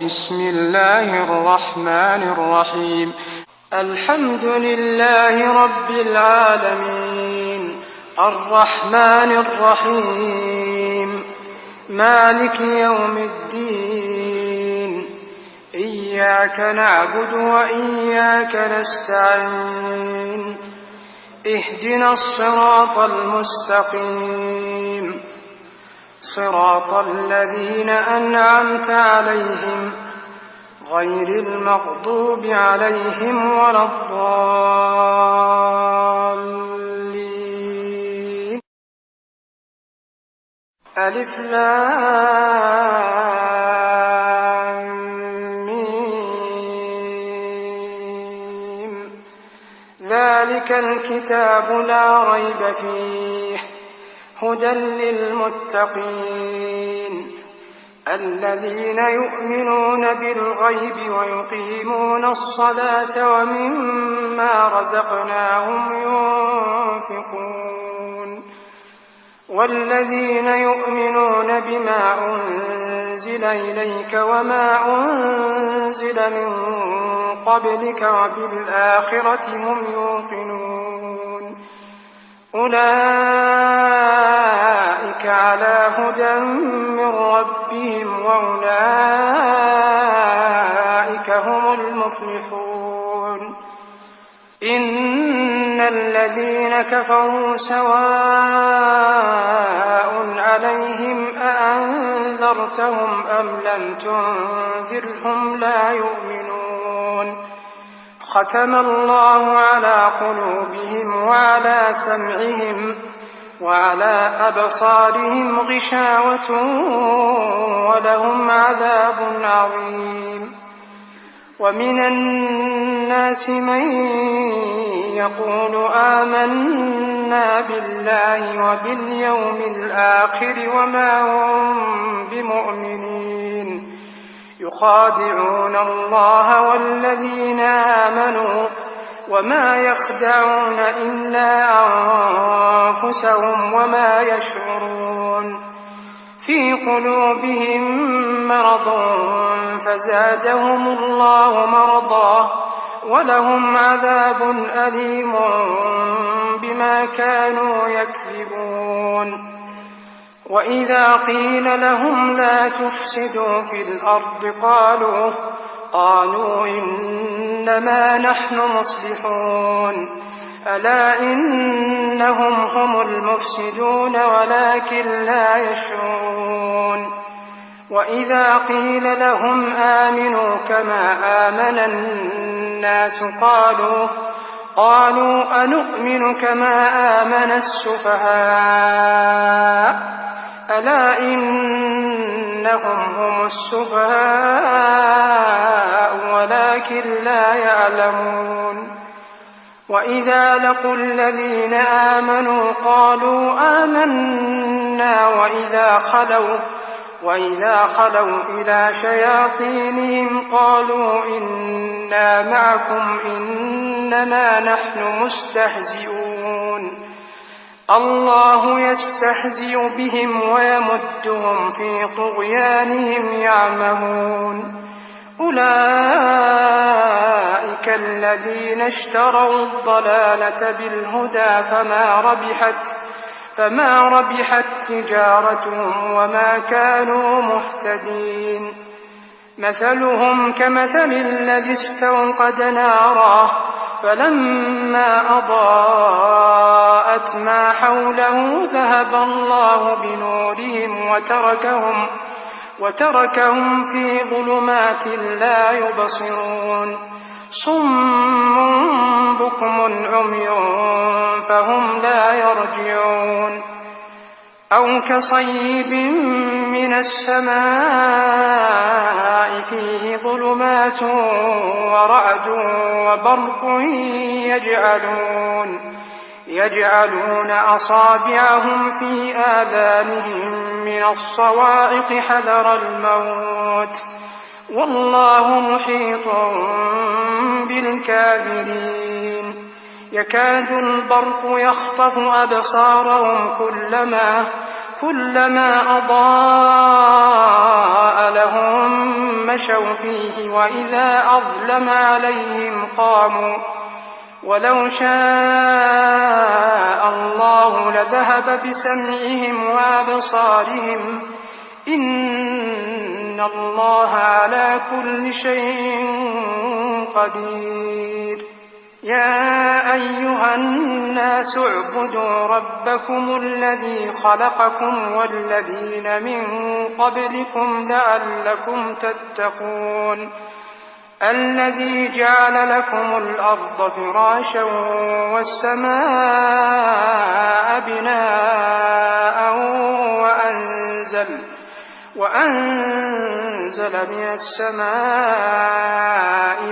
بسم الله الرحمن الرحيم. الحمد لله رب العالمين، الرحمن الرحيم، مالك يوم الدين، إياك نعبد وإياك نستعين، اهدنا الصراط المستقيم، صراط الذين أنعمت عليهم غير المغضوب عليهم ولا الضالين. ألف لام ميم. ذلك الكتاب لا ريب فيه هدى للمتقين الذين يؤمنون بالغيب ويقيمون الصلاة ومما رزقناهم ينفقون والذين يؤمنون بما أنزل إليك وما أنزل من قبلك وبالآخرة هم يوقنون أولئك على هدى من ربهم وأولئك هم المفلحون. إن الذين كفروا سواء عليهم أأنذرتهم أم لم تنذرهم لا يؤمنون. ختم الله على قلوبهم وعلى سمعهم وعلى أبصارهم غشاوة ولهم عذاب عظيم. ومن الناس من يقول آمنا بالله وباليوم الآخر وما هم بمؤمنين يخادعون الله والذين آمنوا وما يخدعون إلا أنفسهم وما يشعرون. في قلوبهم مرض فزادهم الله مرضا ولهم عذاب أليم بما كانوا يكذبون. وإذا قيل لهم لا تفسدوا في الأرض قالوا إنما نحن مصلحون ألا إنهم هم المفسدون ولكن لا يشعرون. وإذا قيل لهم آمنوا كما آمن الناس قالوا أنؤمن كما آمن السفهاء ألا إنهم هم السفهاء ولكن لا يعلمون. وإذا لقوا الذين آمنوا قالوا آمنا وإذا خلوا إلى شياطينهم قالوا إنا معكم إنما نحن مستهزئون. الله يستهزئ بهم ويمدهم في طغيانهم يعمهون. أولئك الذين اشتروا الضلالة بالهدى فما ربحت تجارتهم وما كانوا مهتدين. مثلهم كمثل الذي استوقد نارا فلما أضاءت ما حوله ذهب الله بنورهم وتركهم في ظلمات لا يبصرون. صم بكم عمي فهم لا يرجعون. أو كصيب من السماء فيه ظلمات ورعد وبرق يجعلون أصابعهم في آذانهم من الصواعق حذر الموت والله محيط بالكافرين. يكاد البرق يخطف أبصارهم كلما أضاء لهم مشوا فيه وإذا أظلم عليهم قاموا ولو شاء الله لذهب بسمعهم وأبصارهم إن الله على كل شيء قدير. يا أيها الناس اعبدوا ربكم الذي خلقكم والذين من قبلكم لعلكم تتقون الذي جعل لكم الأرض فراشا والسماء بناء وأنزل من السماء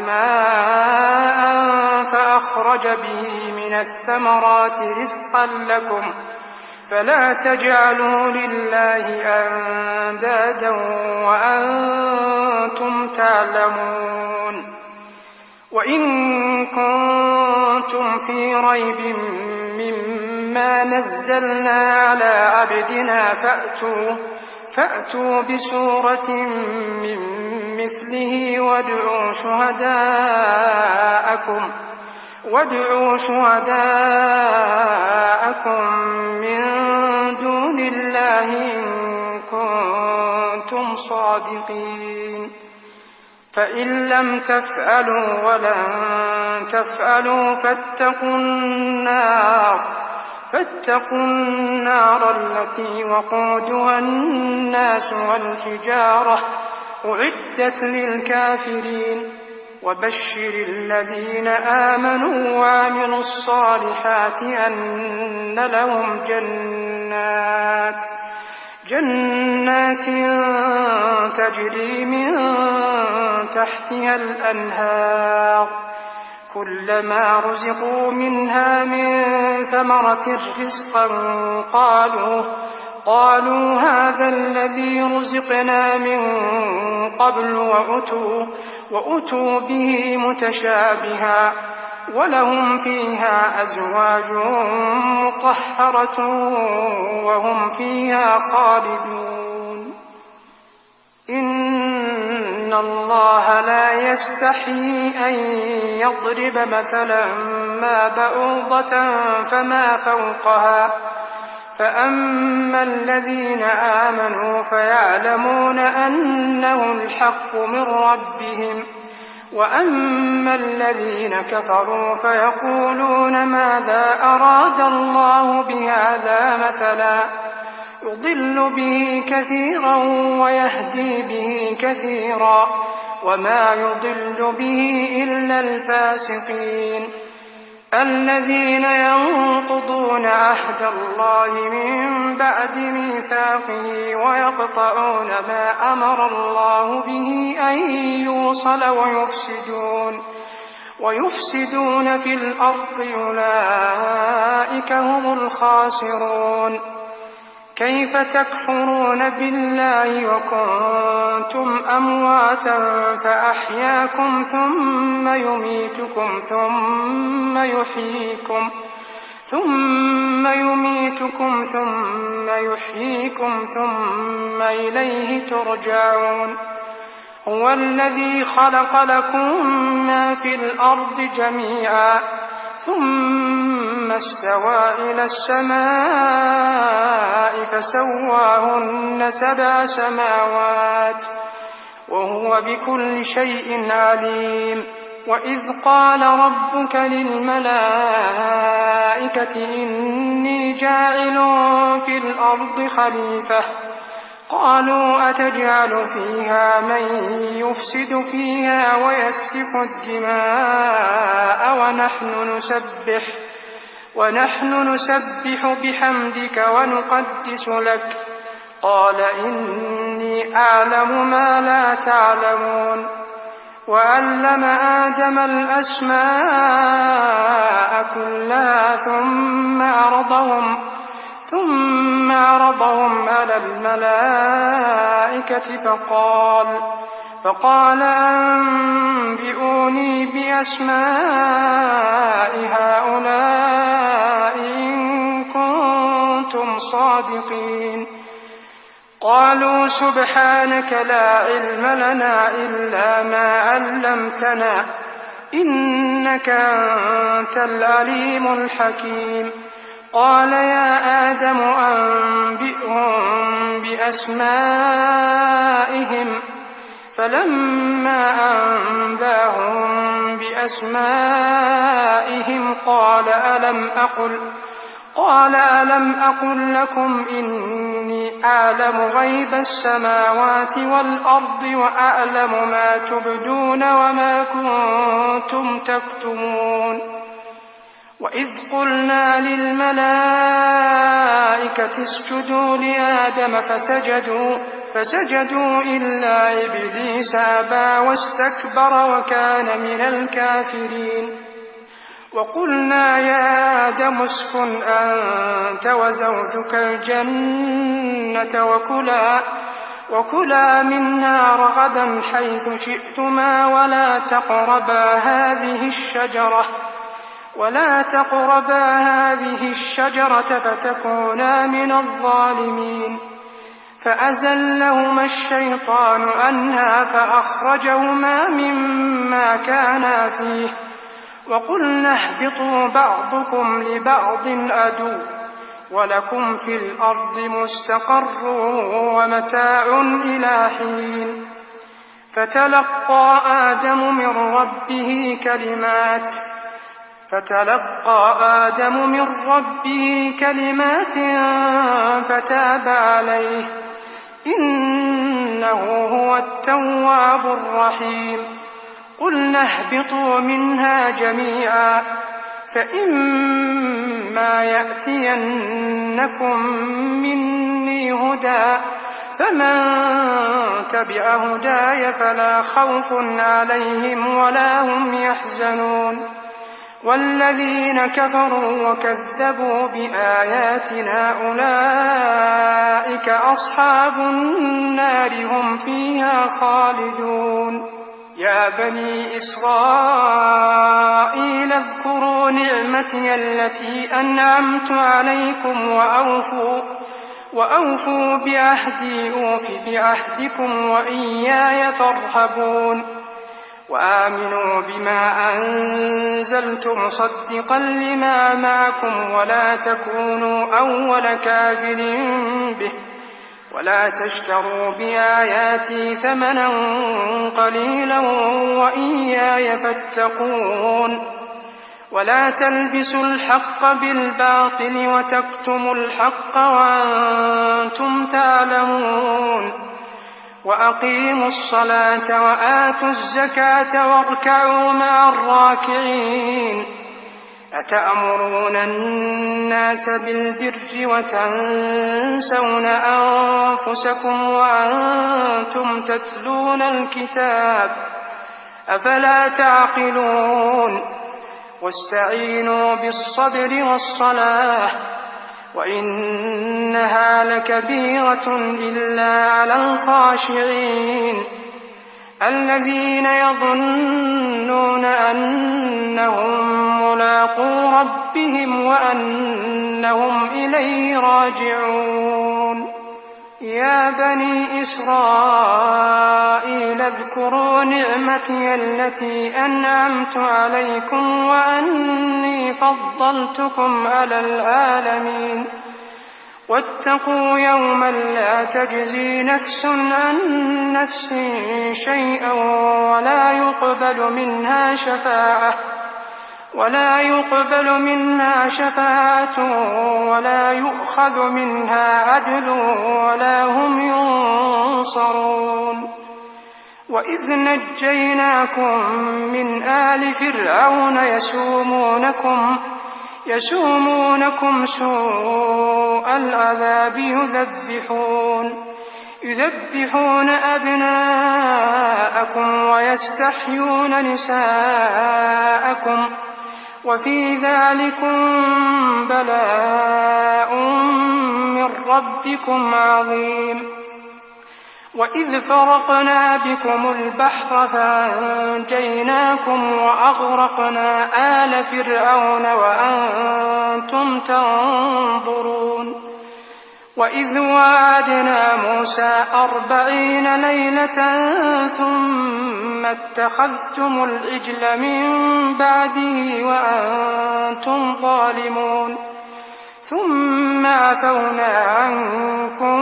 ماء فأخرج به من الثمرات رزقا لكم فلا تجعلوا لله أندادا وأنتم تعلمون. وإن كنتم في ريب مما نزلنا على عبدنا فأتوا بسورة من مثله وادعوا شهداءكم من دون الله إن كنتم صادقين. فإن لم تفعلوا ولن تفعلوا فاتقوا النار التي وقودها الناس والحجارة أعدت للكافرين. وبشر الذين آمنوا وعملوا الصالحات أن لهم جنات تجري من تحتها الأنهار كلما رزقوا منها من ثمرة رزقا قالوا هذا الذي رزقنا من قبل وأتوا به متشابها ولهم فيها أزواج مطهرة وهم فيها خالدون. إن الله لا يستحيي أن يضرب مثلا ما بعوضة فما فوقها فأما الذين آمنوا فيعلمون أنه الحق من ربهم وأما الذين كفروا فيقولون ماذا أراد الله بهذا مثلا يضل به كثيرا ويهدي به كثيرا وما يضل به إلا الفاسقين الذين ينقضون عهد الله من بعد ميثاقه ويقطعون ما أمر الله به أن يوصل ويفسدون في الأرض أولئك هم الخاسرون. كيف تكفرون بالله وكنتم أمواتا فأحياكم ثم يميتكم ثم يحييكم ثم إليه ترجعون. هو الذي خلق لكم ما في الأرض جميعا ثم استوى إلى السماء فسواهن 7 سماوات وهو بكل شيء عليم. وإذ قال ربك للملائكة إني جاعل في الأرض خليفة قالوا أتجعل فيها من يفسد فيها ويسفك الدماء ونحن نسبح بحمدك ونقدس لك قال إني أعلم ما لا تعلمون. وعلم آدم الأسماء كلها ثم عرضهم على الملائكة فقال أنبئوني بأسماء هؤلاء إن كنتم صادقين. قالوا سبحانك لا علم لنا إلا ما علمتنا إنك أنت العليم الحكيم. قال يا آدم أنبئهم بأسمائهم فلما أنباهم بأسمائهم قال ألم أقل لكم إني أعلم غيب السماوات والأرض وأعلم ما تبدون وما كنتم تكتمون. وإذ قلنا للملائكة اسجدوا لآدم فسجدوا إلا إبليس أبى واستكبر وكان من الكافرين. وقلنا يا آدم اسكن أنت وزوجك الجنة وكلا منها رغدا حيث شئتما ولا تقربا هذه الشجرة فتكونا من الظالمين. فأزلهما الشيطان عنها فأخرجهما مما كانا فيه وقلنا اهبطوا بعضكم لبعض عدو ولكم في الأرض مستقر ومتاع إلى حين. فتلقى آدم من ربه كلمات فتاب عليه إنه هو التواب الرحيم. قلنا اهبطوا منها جميعا فإما يأتينكم مني هدى فمن تبع هداي فلا خوف عليهم ولا هم يحزنون. والذين كفروا وكذبوا بآياتنا أولئك أصحاب النار هم فيها خالدون. يا بني إسرائيل اذكروا نعمتي التي أنعمت عليكم وأوفوا بعهدي أوف بعهدكم وإياي فارهبون. وآمنوا بما أنزلت مصدقا لما معكم ولا تكونوا أول كافر به ولا تشتروا بآياتي ثمنا قليلا وإياي فاتقون. ولا تلبسوا الحق بالباطل وتكتموا الحق وأنتم تعلمون. وأقيموا الصلاة وآتوا الزكاة واركعوا مع الراكعين. أتأمرون الناس بالبر وتنسون أنفسكم وأنتم تتلون الكتاب أفلا تعقلون. واستعينوا بالصبر والصلاة وإنها لكبيرة إلا على الخاشعين الذين يظنون أنهم ملاقو ربهم وأنهم إليه راجعون. يا بني إسرائيل اذكروا نعمتي التي أنعمت عليكم وأني فضلتكم على العالمين. واتقوا يوما لا تجزي نفس عن نفس شيئا ولا يقبل منها شفاعة ولا يؤخذ منها عدل ولا هم ينصرون. وإذ نجيناكم من آل فرعون يسومونكم سوء العذاب يذبحون أبناءكم ويستحيون نساءكم وفي ذلكم بلاء من ربكم عظيم. وإذ فرقنا بكم البحر فأنجيناكم وأغرقنا آل فرعون وأنتم تنظرون. وإذ واعدنا موسى 40 ليلة ثم اتخذتم العجل من بعده وأنتم ظالمون ثم عفونا عنكم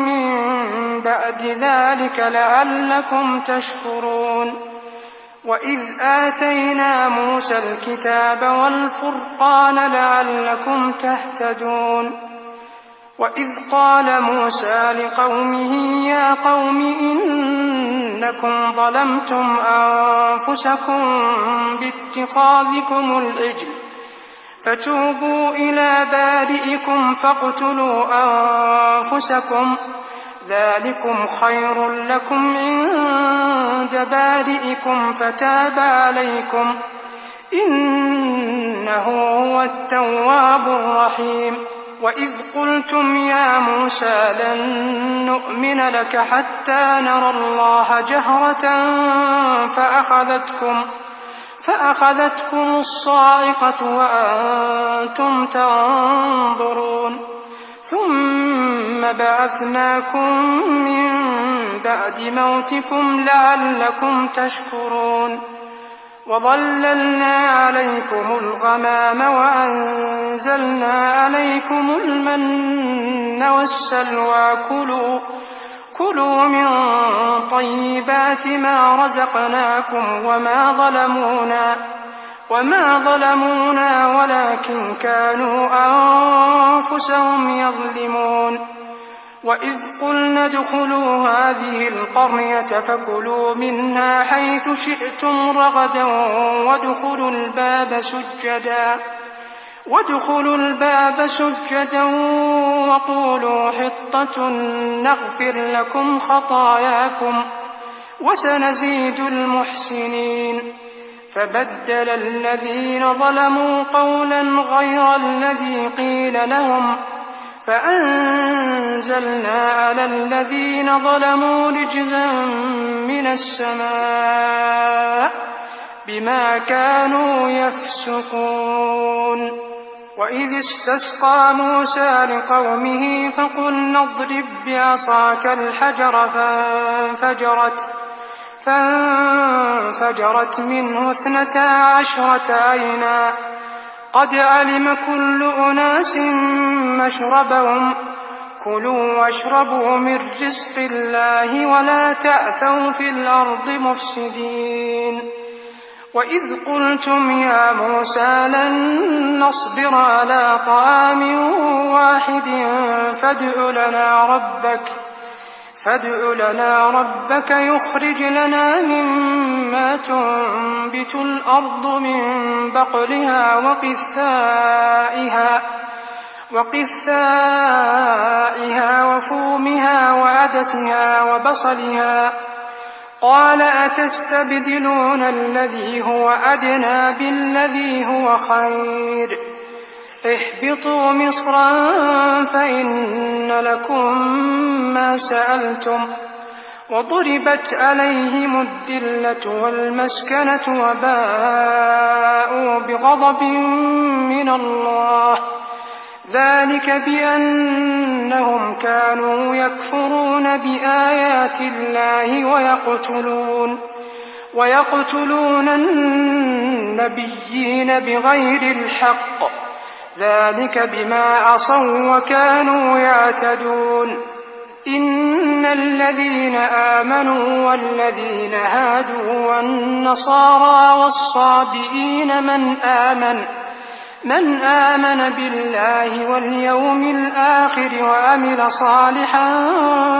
من بعد ذلك لعلكم تشكرون وإذ آتينا موسى الكتاب والفرقان لعلكم تهتدون وإذ قال موسى لقومه يا قوم إنكم ظلمتم أنفسكم باتخاذكم العجل فتوبوا إلى بارئكم فاقتلوا أنفسكم ذلكم خير لكم عند بارئكم فتاب عليكم إنه هو التواب الرحيم وإذ قلتم يا موسى لن نؤمن لك حتى نرى الله جهرة فأخذتكم الصاعقة وأنتم تنظرون ثم بعثناكم من بعد موتكم لعلكم تشكرون وظللنا عليكم الغمام وأنزلنا عليكم المن والسلوى كلوا من طيبات ما رزقناكم وما ظلمونا ولكن كانوا أنفسهم يظلمون وإذ قلنا ادخلوا هذه القرية فكلوا منها حيث شئتم رغدا وادخلوا الباب سجدا وقولوا حطة نغفر لكم خطاياكم وسنزيد المحسنين فبدل الذين ظلموا قولا غير الذي قيل لهم فأنزلنا على الذين ظلموا رجزا من السماء بما كانوا يفسقون وإذ استسقى موسى لقومه فقلنا اضرب بعصاك الحجر فانفجرت منه 12 عينا قد علم كل أناس مشربهم كلوا واشربوا من رزق الله ولا تأثوا في الأرض مفسدين وإذ قلتم يا موسى لن نصبر على طعام واحد فادع لنا ربك يخرج لنا مما تنبت الأرض من بقلها وقثائها وفومها وعدسها وبصلها قال أتستبدلون الذي هو أدنى بالذي هو خير اهبطوا مصرا فإن لكم ما سألتم وضربت عليهم الذلة والمسكنة وباءوا بغضب من الله ذلك بأنهم كانوا يكفرون بآيات الله ويقتلون النبيين بغير الحق ذلك بما عصوا وكانوا يعتدون إن الذين آمنوا والذين هادوا والنصارى والصابئين من آمن بالله واليوم الآخر وعمل صالحا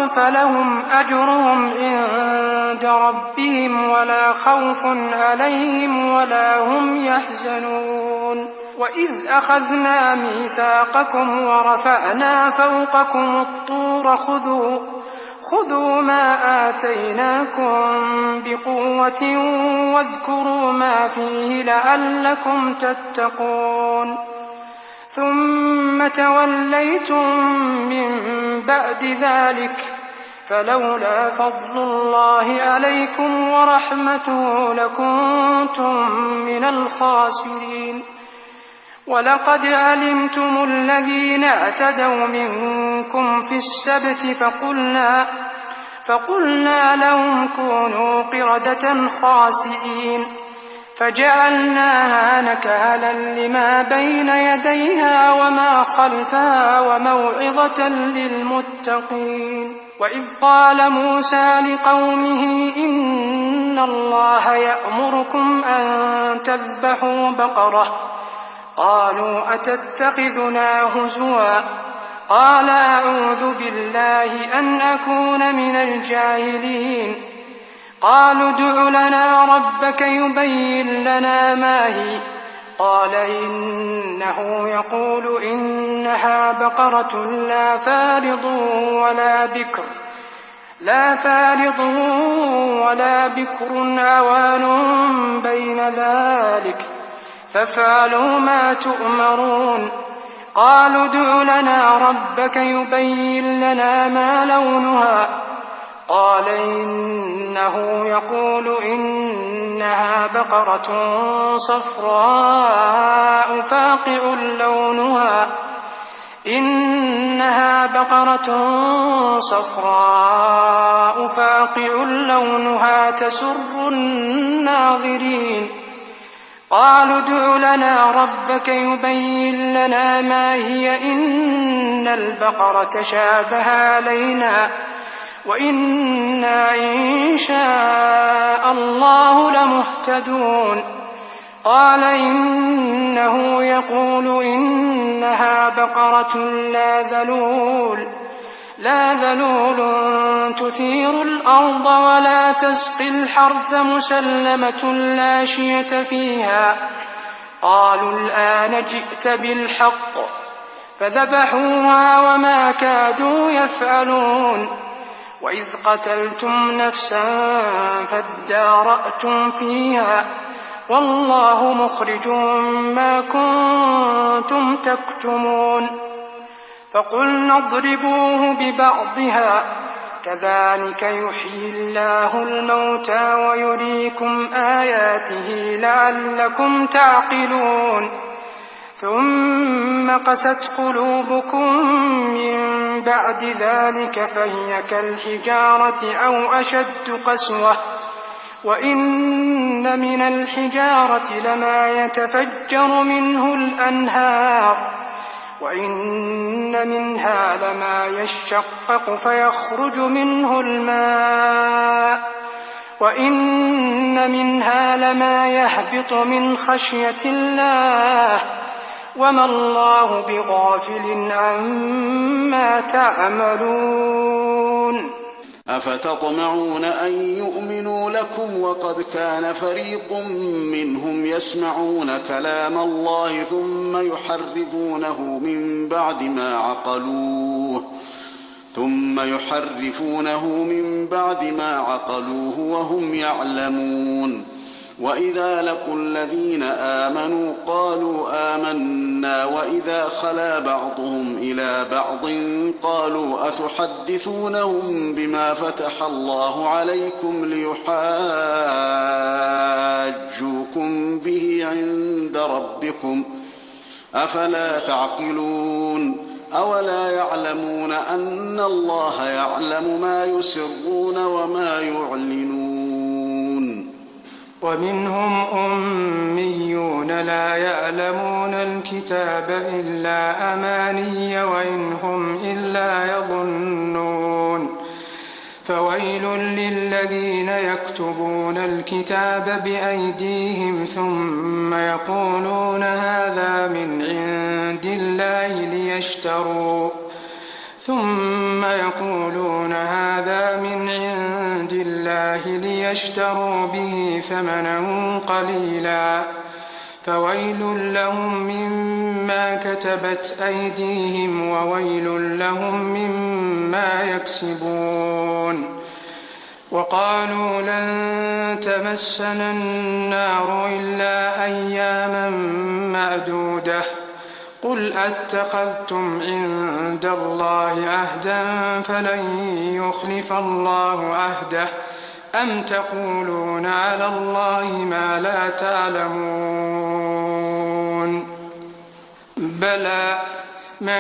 فلهم أجرهم عند ربهم ولا خوف عليهم ولا هم يحزنون وإذ أخذنا ميثاقكم ورفعنا فوقكم الطور خذوا ما آتيناكم بقوة واذكروا ما فيه لعلكم تتقون ثم توليتم من بعد ذلك فلولا فضل الله عليكم ورحمته لكنتم من الخاسرين ولقد علمتم الذين اعتدوا منكم في السبت فقلنا لهم كونوا قردة خاسئين فجعلناها نكالا لما بين يديها وما خلفها وموعظة للمتقين. وإذ قال موسى لقومه إن الله يأمركم أن تذبحوا بقرة قالوا أتتخذنا هزوا قال أعوذ بالله أن أكون من الجاهلين. قالوا ادع لنا ربك يبين لنا ما هي قال إنه يقول إنها بقرة لا فارض ولا بكر عوان بين ذلك فافعلوا ما تؤمرون. قالوا ادع لنا ربك يبين لنا ما لونها قال إنه يقول إنها بقرة صفراء فاقع لونها تسر الناظرين. قالوا ادع لنا ربك يبين لنا ما هي إن البقرة شابه علينا وإنا إن شاء الله لمهتدون. قال إنه يقول إنها بقرة لا ذلول تثير الأرض ولا تسقي الحرث مسلمة لا شية فيها. قالوا الآن جئت بالحق فذبحوها وما كادوا يفعلون. وإذ قتلتم نفسا فادارأتم فيها والله مخرج ما كنتم تكتمون. فقلنا اضربوه ببعضها كذلك يحيي الله الموتى ويريكم آياته لعلكم تعقلون. ثم قست قلوبكم من بعد ذلك فهي كالحجارة أو أشد قسوة وإن من الحجارة لما يتفجر منه الأنهار وإن منها لما يشقق فيخرج منه الماء وإن منها لما يهبط من خشية الله وما الله بغافل عما تعملون. أفتطمعون أن يؤمنوا لكم وقد كان فريق منهم يسمعون كلام الله ثم يحرفونه من بعد ما عقلوه وهم يعلمون. وإذا لقوا الذين آمنوا قالوا آمنا وإذا خلا بعضهم إلى بعض قالوا أتحدثونهم بما فتح الله عليكم ليحاجوكم به عند ربكم أفلا تعقلون. أولا يعلمون أن الله يعلم ما يسرون وما يعلنون. ومنهم أميون لا يعلمون الكتاب إلا أماني وإن هم إلا يظنون. فويل للذين يكتبون الكتاب بأيديهم ثم يقولون هذا من عند الله ليشتروا به ثمنا قليلا فويل لهم مما كتبت أيديهم وويل لهم مما يكسبون. وقالوا لن تمسنا النار إلا أياما معدودة قل أتخذتم عند الله عهدا فلن يخلف الله عهده أم تقولون على الله ما لا تعلمون.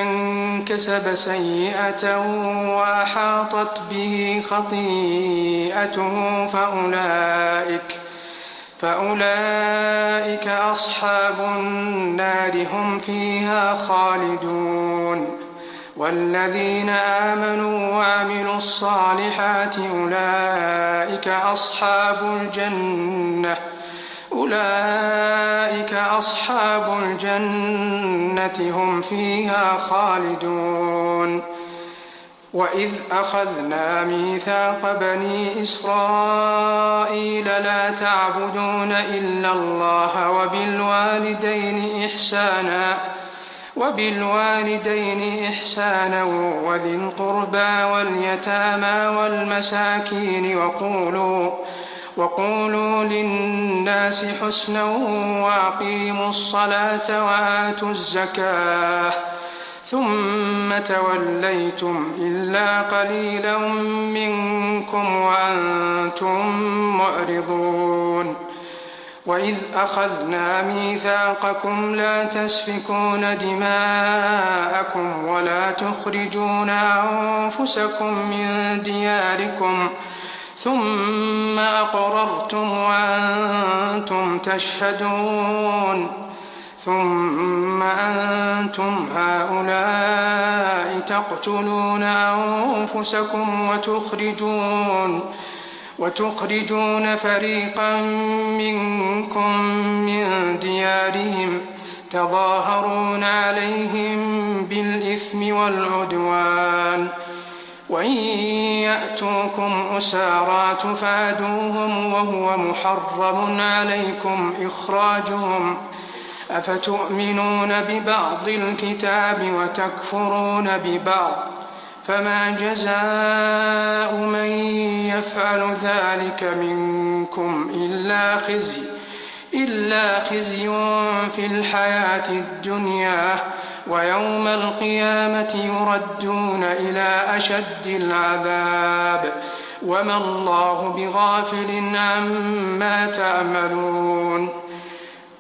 من كسب سيئة وأحاطت به خطيئته فأولئك أصحاب النار هم فيها خالدون. والذين آمنوا وعملوا الصالحات أولئك أصحاب الجنة هم فيها خالدون. وإذ أخذنا ميثاق بني إسرائيل لا تعبدون إلا الله وبالوالدين إحسانا وذي القربى واليتامى والمساكين وقولوا للناس حسنا وأقيموا الصلاة وآتوا الزكاة ثم توليتم إلا قليلا منكم وأنتم معرضون. وإذ أخذنا ميثاقكم لا تسفكون دماءكم ولا تخرجون أنفسكم من دياركم ثم أقررتم وأنتم تشهدون. ثم أنتم هؤلاء تقتلون أنفسكم وتخرجون فريقا منكم من ديارهم تظاهرون عليهم بالإثم والعدوان وإن يأتوكم أسارى تفادوهم وهو محرم عليكم إخراجهم أفتؤمنون ببعض الكتاب وتكفرون ببعض فما جزاء من يفعل ذلك منكم إلا خزي في الحياة الدنيا ويوم القيامة يردون إلى أشد العذاب وما الله بغافل عما تعملون.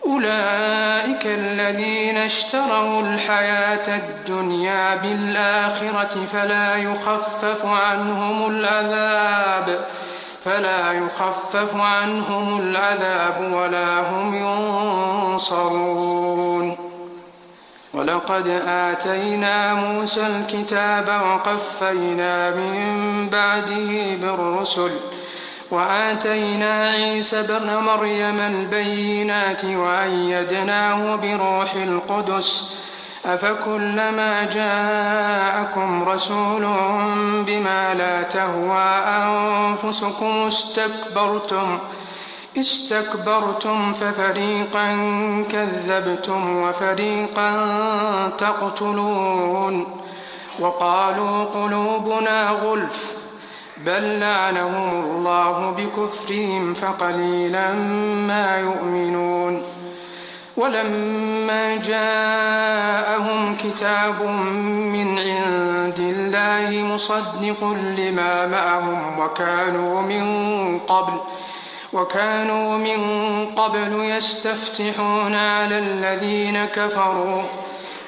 أولئك الذين اشتروا الحياة الدنيا بالآخرة فلا يخفف عنهم العذاب ولا هم ينصرون. ولقد آتينا موسى الكتاب وقفينا من بعده بالرسل وآتينا عيسى ابن مريم البينات وأيدناه بروح القدس أفكلما جاءكم رسول بما لا تهوى أنفسكم استكبرتم ففريقا كذبتم وفريقا تقتلون. وقالوا قلوبنا غلف بل لعنهم الله بكفرهم فقليلا ما يؤمنون. ولما جاءهم كتاب من عند الله مصدق لما معهم وكانوا من قبل يستفتحون على الذين كفروا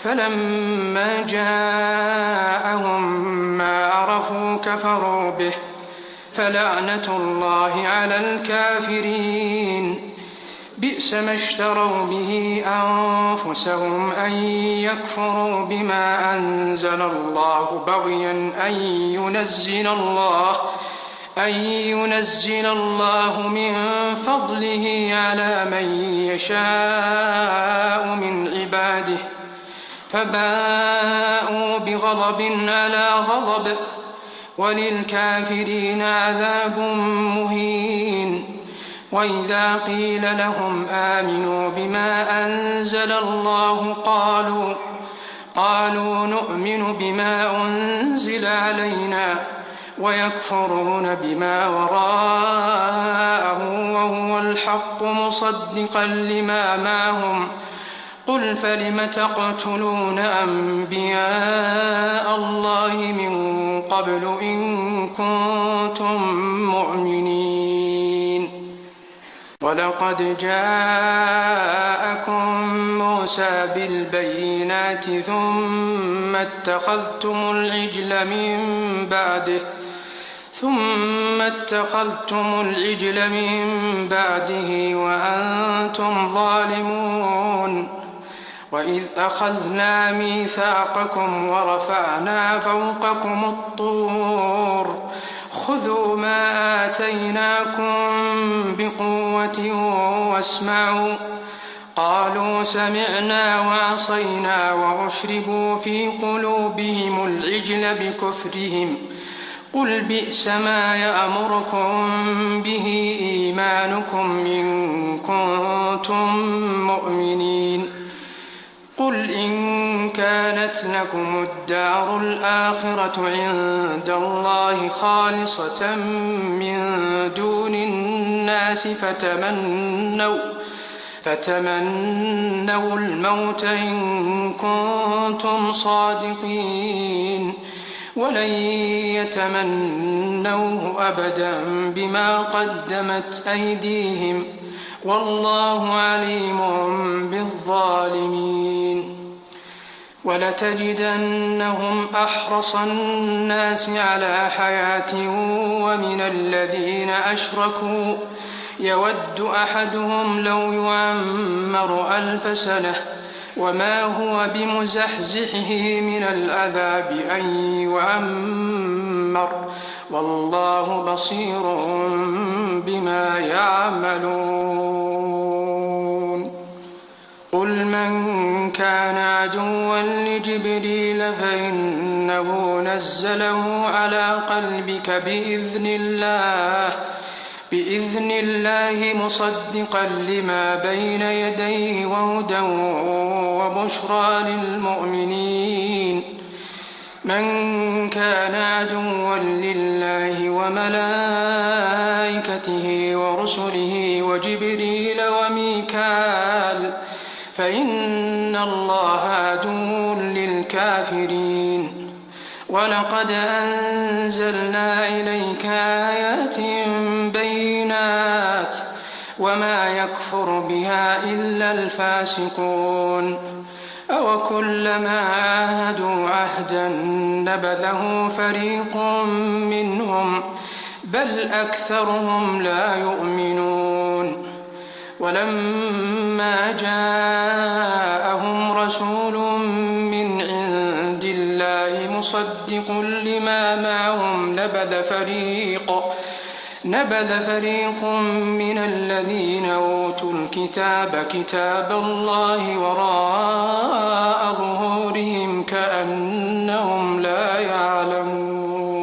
فلما جاءهم ما عرفوا كفروا به فلعنة الله على الكافرين. بئس ما اشتروا به أنفسهم أن يكفروا بما أنزل الله بغيا أن ينزل الله من فضله على من يشاء من عباده فباءوا بغضب على غضب وللكافرين عذاب مهين. وإذا قيل لهم آمنوا بما أنزل الله قالوا نؤمن بما أنزل علينا ويكفرون بما وراءه وهو الحق مصدقا لما معهم قل فلم تقتلون أنبياء الله من قبل إن كنتم مؤمنين. ولقد جاءكم موسى بالبينات ثم اتخذتم العجل من بعده وأنتم ظالمون. وإذ أخذنا ميثاقكم ورفعنا فوقكم الطور خذوا ما آتيناكم بقوة واسمعوا. قالوا سمعنا وعصينا وأشربوا في قلوبهم العجل بكفرهم. قل بئس ما يأمركم به إيمانكم إن كنتم مؤمنين. قل إن كانت لكم الدار الآخرة عند الله خالصة من دون الناس فتمنوا الموت إن كنتم صادقين ولن يتمنوه أبدا بما قدمت أيديهم والله عليم بالظالمين. ولتجدنهم أحرص الناس على حياة ومن الذين أشركوا يود أحدهم لو يعمر 1000 سنة وما هو بمزحزحه من العذاب أن يعمر والله بصير بما يعملون. قل من كان عدوا لجبريل فإنه نزله على قلبك بإذن الله مصدقا لما بين يديه وهدى وبشرى للمؤمنين. من كان عدوا لله وملائكته ورسله وجبريل وميكال فإن الله عدو للكافرين. ولقد أنزلنا إليك آيات بينات وما يكفر بها إلا الفاسقون. أوكلما عاهدوا عهدا نبذه فريق منهم بل أكثرهم لا يؤمنون. ولما جاءهم رسول من عند الله مصدق لما معهم نبذ فريق من الذين أوتوا الكتاب كتاب الله وراء ظهورهم كأنهم لا يعلمون.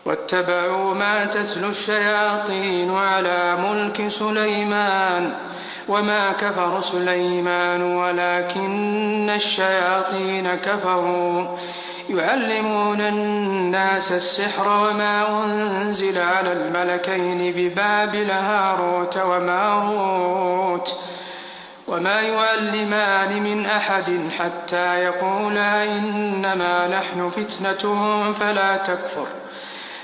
واتبعوا ما تتلو الشياطين على ملك سليمان وما كفر سليمان ولكن الشياطين كفروا يعلمون الناس السحر وما أنزل على الملكين ببابل هاروت وماروت وما يعلمان من أحد حتى يقولا إنما نحن فتنة فلا تكفر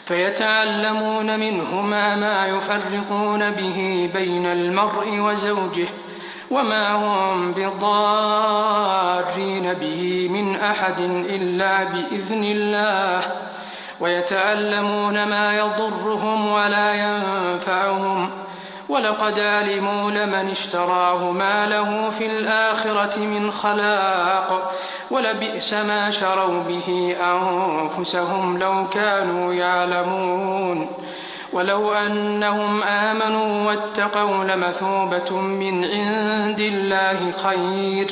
فيتعلمون منهما ما يفرقون به بين المرء وزوجه وما هم بضارين به من أحد إلا بإذن الله ويتعلمون ما يضرهم ولا ينفعهم ولقد علموا لمن اشتراه ما له في الآخرة من خلاق ولبئس ما شروا به أنفسهم لو كانوا يعلمون. ولو أنهم آمنوا واتقوا لمثوبة من عند الله خير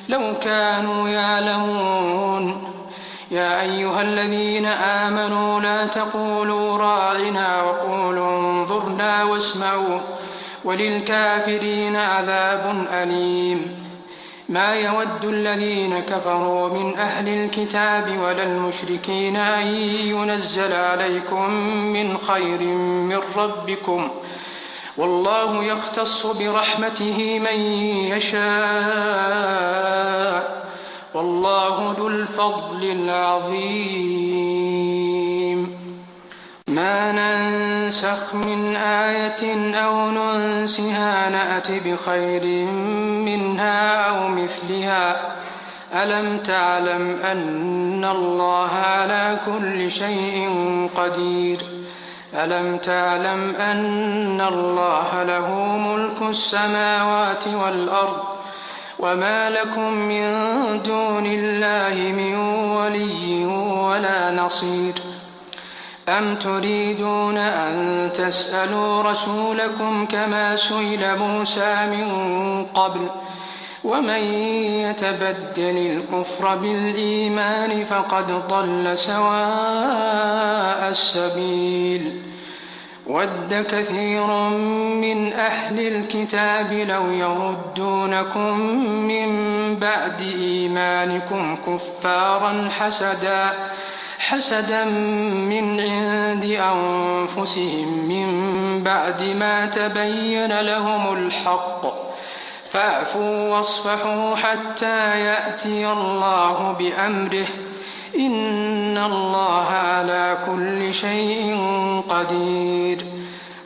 لو كانوا يعلمون. يا أيها الذين آمنوا لا تقولوا راعنا وقولوا انظرنا واسمعوا وللكافرين عذاب أليم. ما يود الذين كفروا من أهل الكتاب ولا المشركين أن ينزل عليكم من خير من ربكم والله يختص برحمته من يشاء والله ذو الفضل العظيم. ما ما ننسخ من آية أو ننسها نأت بخير منها أو مثلها ألم تعلم أن الله على كل شيء قدير ألم تعلم أن الله له ملك السماوات والأرض وما لكم من دون الله من ولي ولا نصير أم تريدون أن تسألوا رسولكم كما سئل موسى من قبل ومن يتبدل الكفر بالإيمان فقد ضل سواء السبيل ود كثير من أهل الكتاب لو يردونكم من بعد إيمانكم كفارا حسدا من عند أنفسهم من بعد ما تبين لهم الحق فاعفوا واصفحوا حتى يأتي الله بأمره إن الله على كل شيء قدير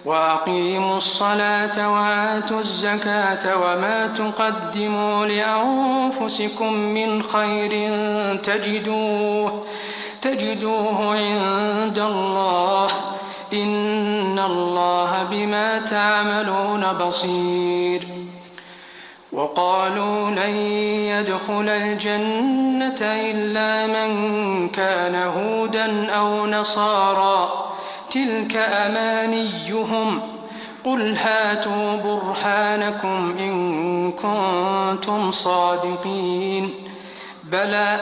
وأقيموا الصلاة وآتوا الزكاة وما تقدموا لأنفسكم من خير تجدوه عند الله إن الله بما تعملون بصير وقالوا لن يدخل الجنة إلا من كان هودا أو نصارى تلك أمانيهم قل هاتوا برهانكم إن كنتم صادقين بلى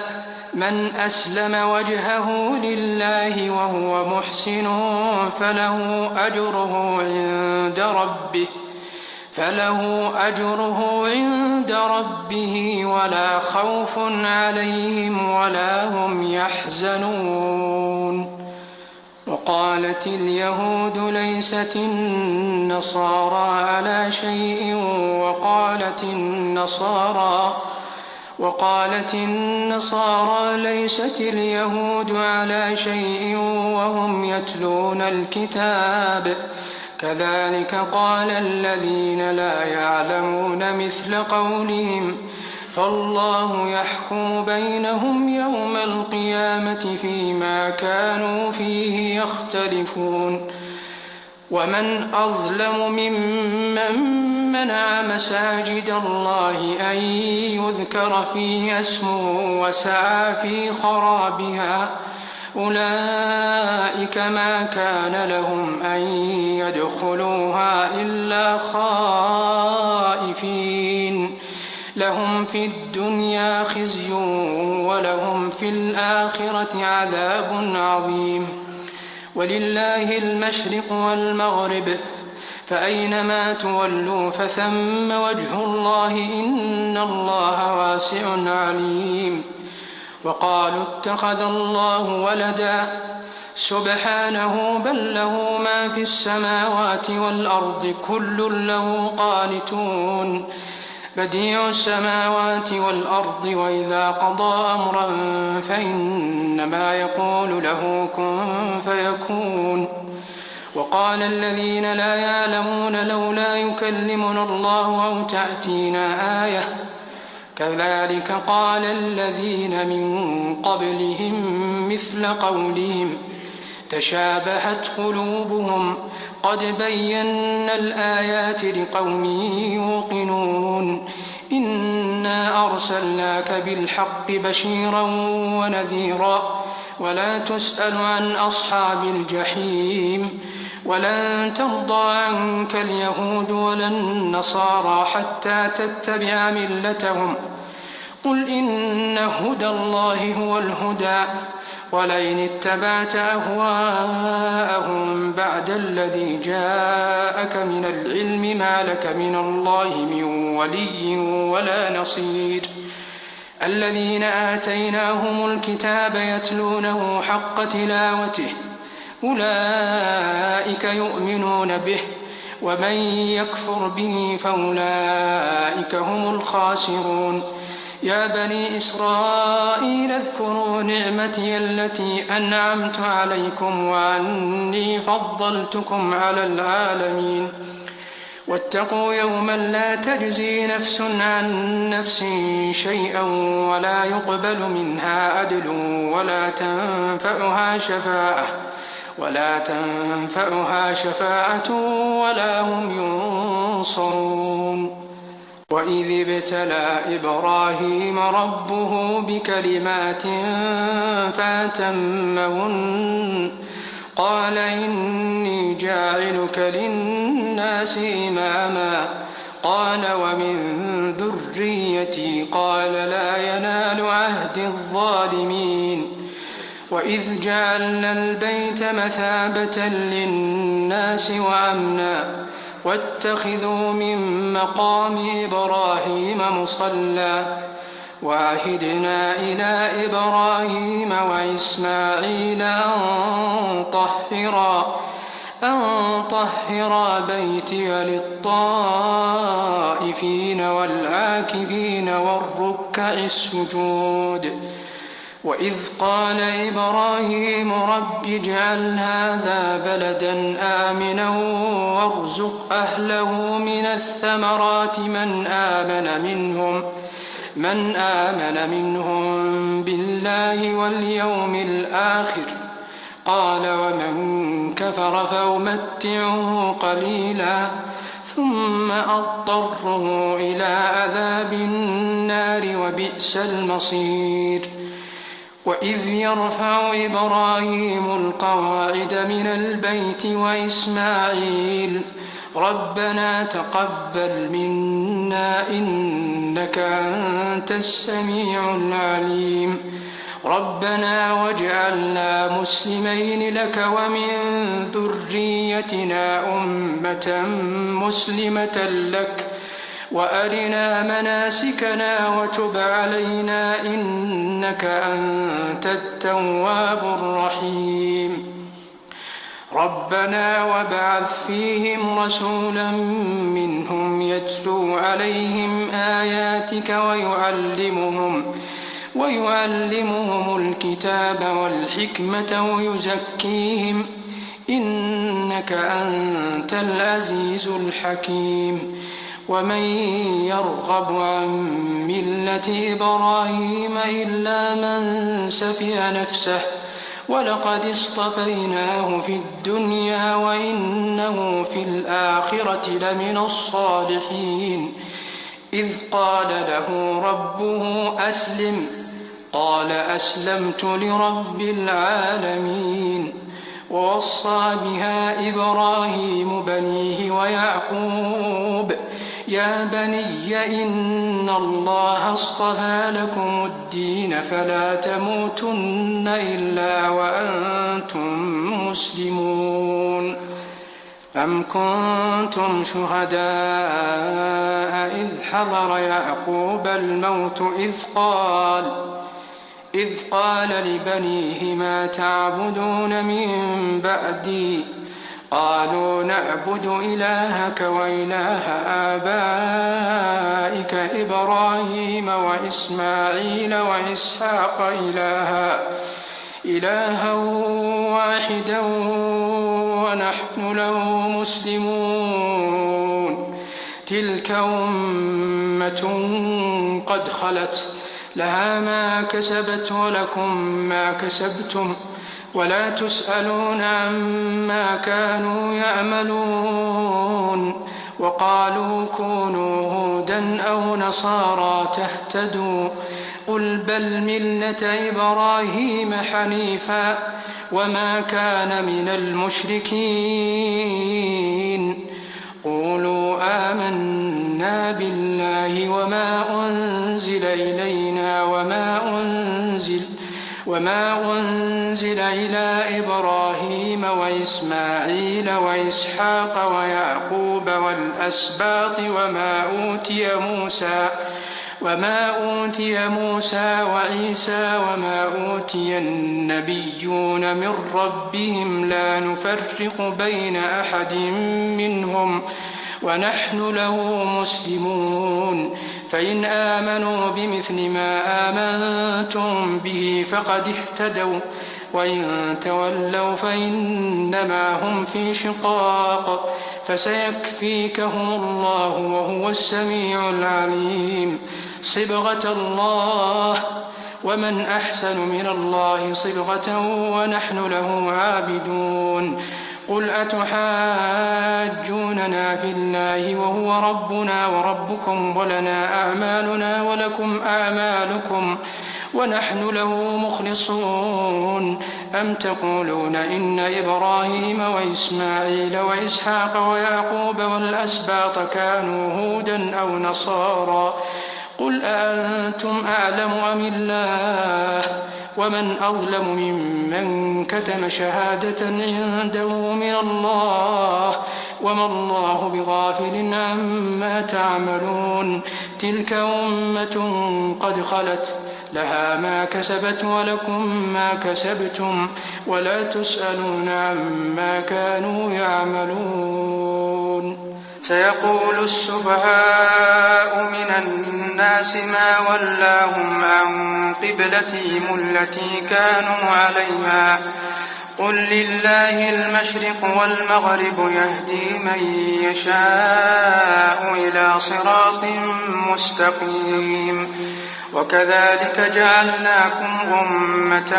من أسلم وجهه لله وهو محسن فله أجره عند ربه ولا خوف عليهم ولا هم يحزنون وقالت اليهود ليست النصارى على شيء وقالت النصارى ليست اليهود على شيء وهم يتلون الكتاب كذلك قال الذين لا يعلمون مثل قولهم فالله يحكم بينهم يوم القيامة فيما كانوا فيه يختلفون ومن أظلم ممن منع مساجد الله أن يذكر فيها اسمه وسعى في خرابها أولئك ما كان لهم أن يدخلوها إلا خائفين لهم في الدنيا خزي ولهم في الآخرة عذاب عظيم ولله المشرق والمغرب فأينما تولوا فثم وجه الله إن الله واسع عليم وقالوا اتخذ الله ولدا سبحانه بل له ما في السماوات والأرض كل له قانتون بديع السماوات والأرض وإذا قضى أمرا فإنما يقول له كن فيكون وقال الذين لا يعلمون لولا يكلمنا الله أو تأتينا آية كذلك قال الذين من قبلهم مثل قولهم تشابهت قلوبهم قد بينا الآيات لقوم يوقنون إنا أرسلناك بالحق بشيرا ونذيرا ولا تسأل عن أصحاب الجحيم ولن ترضى عنك اليهود ولا النصارى حتى تتبع ملتهم قل إن هدى الله هو الهدى ولئن اتبعت أهواءهم بعد الذي جاءك من العلم ما لك من الله من ولي ولا نصير الذين آتيناهم الكتاب يتلونه حق تلاوته أولئك يؤمنون به ومن يكفر به فأولئك هم الخاسرون يا بني إسرائيل اذكروا نعمتي التي أنعمت عليكم وأني فضلتكم على العالمين واتقوا يوما لا تجزي نفس عن نفس شيئا ولا يقبل منها عدل ولا تنفعها شفاعة ولا هم ينصرون وإذ ابتلى إبراهيم ربه بكلمات فأتمهن قال إني جاعلك للناس إماما قال ومن ذريتي قال لا ينال عهد الظالمين وإذ جعلنا البيت مثابة للناس وأمنا واتخذوا من مقام إبراهيم مصلى وعهدنا إلى إبراهيم وإسماعيل أن طهرا بيتي للطائفين والعاكفين والركع السجود وإذ قال إبراهيم رب اجعل هذا بلدا آمنا وارزق أهله من الثمرات من آمن منهم بالله واليوم الآخر قال ومن كفر فأمتعه قليلا ثم أضطره إلى عذاب النار وبئس المصير وإذ يرفع إبراهيم القواعد من البيت وإسماعيل ربنا تقبل منا إنك أنت السميع العليم ربنا واجعلنا مسلمين لك ومن ذريتنا أمة مسلمة لك وأرنا مناسكنا وتب علينا إنك أنت التواب الرحيم ربنا وابعث فيهم رسولا منهم يتلو عليهم آياتك ويعلمهم الكتاب والحكمة ويزكيهم إنك أنت العزيز الحكيم ومن يرغب عن ملة إبراهيم إلا من سفه نفسه ولقد اصطفيناه في الدنيا وإنه في الآخرة لمن الصالحين إذ قال له ربه أسلم قال أسلمت لرب العالمين ووصى بها إبراهيم بنيه ويعقوب يا بني إن الله اصطفى لكم الدين فلا تموتن إلا وأنتم مسلمون أم كنتم شهداء إذ حضر يعقوب الموت إذ قال لبنيه ما تعبدون من بعدي قالوا نعبد إلهك وإله آبائك إبراهيم وإسماعيل وإسحاق إلها واحدا ونحن له مسلمون تلك أمة قد خلت لها ما كسبت ولكم ما كسبتم ولا تسألون عما كانوا يعملون وقالوا كونوا هودا أو نصارى تهتدوا قل بل ملة إبراهيم حنيفا وما كان من المشركين قولوا آمنا بالله وما أنزل إلينا وما أنزل إلى إبراهيم وإسماعيل وإسحاق ويعقوب والأسباط وما أوتي موسى وعيسى وما أوتي النبيون من ربهم لا نفرق بين أحد منهم ونحن له مسلمون. فإن آمنوا بمثل ما آمنتم به فقد اهتدوا، وإن تولوا فإنما هم في شقاق، فسيكفيكهم الله وهو السميع العليم. صبغة الله، ومن أحسن من الله صبغة ونحن له عابدون. قل أتحاجوننا في الله وهو ربنا وربكم ولنا أعمالنا ولكم أعمالكم ونحن له مخلصون. أم تقولون إن إبراهيم وإسماعيل وإسحاق ويعقوب والأسباط كانوا هودا أو نصارى؟ قل أأنتم أعلم أم الله؟ ومن أظلم ممن كتم شهادة عنده من الله، وما الله بغافل عما تعملون. تلك أمة قد خلت، لها ما كسبت ولكم ما كسبتم، ولا تسألون عما كانوا يعملون. سيقول السفهاء من الناس ما ولاهم عن قبلتهم التي كانوا عليها، قل لله المشرق والمغرب يهدي من يشاء إلى صراط مستقيم. وكذلك جعلناكم أمة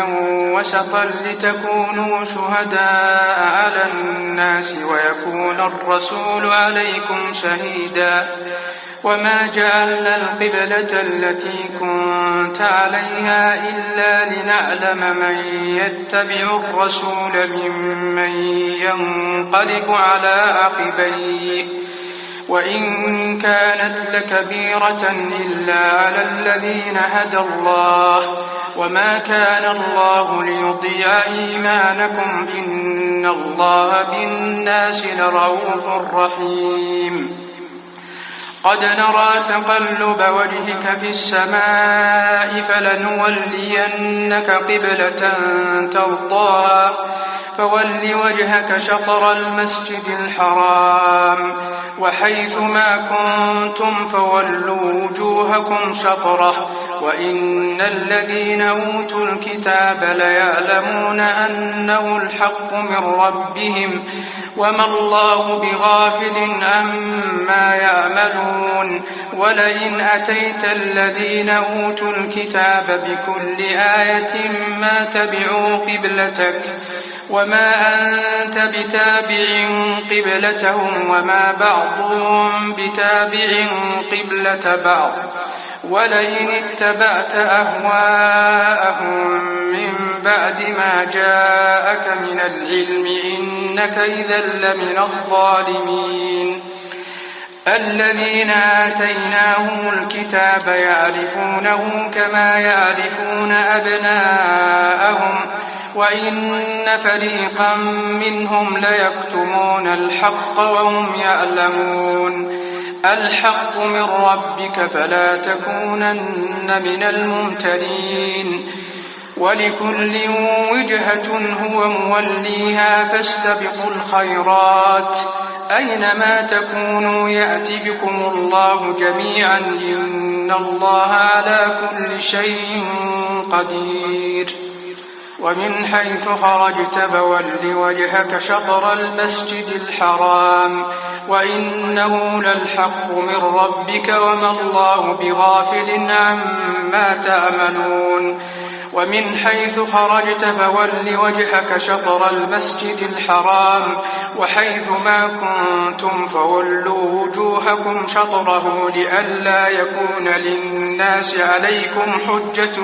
وسطا لتكونوا شهداء على الناس ويكون الرسول عليكم شهيدا. وما جعلنا القبلة التي كنت عليها إلا لنعلم من يتبع الرسول ممن ينقلب على عقبيه، وإن كانت لكبيرة إلا على الذين هدى الله، وما كان الله ليضيع إيمانكم إن الله بالناس لرؤوف رحيم. قد نرى تقلب وجهك في السماء فلنولينك قبلة ترضاها، فول وجهك شطر المسجد الحرام، وحيث ما كنتم فولوا وجوهكم شطره، وإن الذين أوتوا الكتاب ليعلمون أنه الحق من ربهم، وما الله بغافل عما يعملون. ولئن أتيت الذين أوتوا الكتاب بكل آية ما تبعوا قبلتك، وما أنت بتابع قبلتهم وما بعضهم بتابع قبلة بعض. ولئن اتبعت أهواءهم من بعد ما جاءك من العلم إنك إذا لمن الظالمين. الذين آتيناهم الكتاب يعرفونه كما يعرفون أبناءهم، وإن فريقا منهم ليكتمون الحق وهم يعلمون. الحق من ربك فلا تكونن من الممترين. ولكل وجهة هو موليها فاستبقوا الخيرات، أينما تكونوا يأتي بكم الله جميعا إن الله على كل شيء قدير. ومن حيث خرجت فول وجهك شطر المسجد الحرام وإنه للحق من ربك وما الله بغافل عما تعملون. ومن حيث خرجت فول وجهك شطر المسجد الحرام وحيث ما كنتم فولوا وجوهكم شطره لئلا يكون للناس عليكم حجة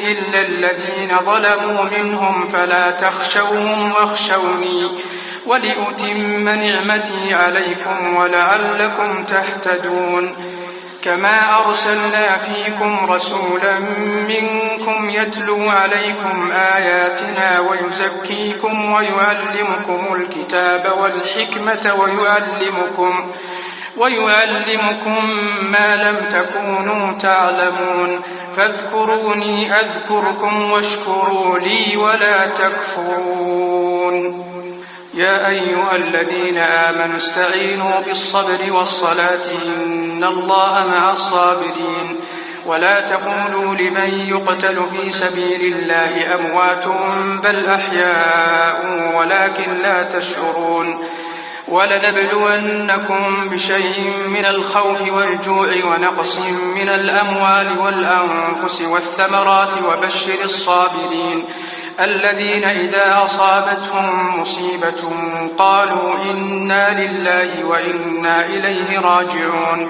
إلا الذين ظلموا منهم فلا تخشوهم واخشوني ولأتم نعمتي عليكم ولعلكم تهتدون. كما أرسلنا فيكم رسولا منكم يتلو عليكم آياتنا ويزكيكم ويعلمكم الكتاب والحكمة ويعلمكم ما لم تكونوا تعلمون. فاذكروني أذكركم واشكروا لي ولا تكفرون. يا أيها الذين آمنوا استعينوا بالصبر والصلاة إن الله مع الصابرين ولا تقولوا لمن يقتل في سبيل الله أموات بل أحياء ولكن لا تشعرون ولنبلونكم بشيء من الخوف والجوع ونقص من الأموال والأنفس والثمرات وبشر الصابرين الذين إذا أصابتهم مصيبة قالوا إنا لله وإنا إليه راجعون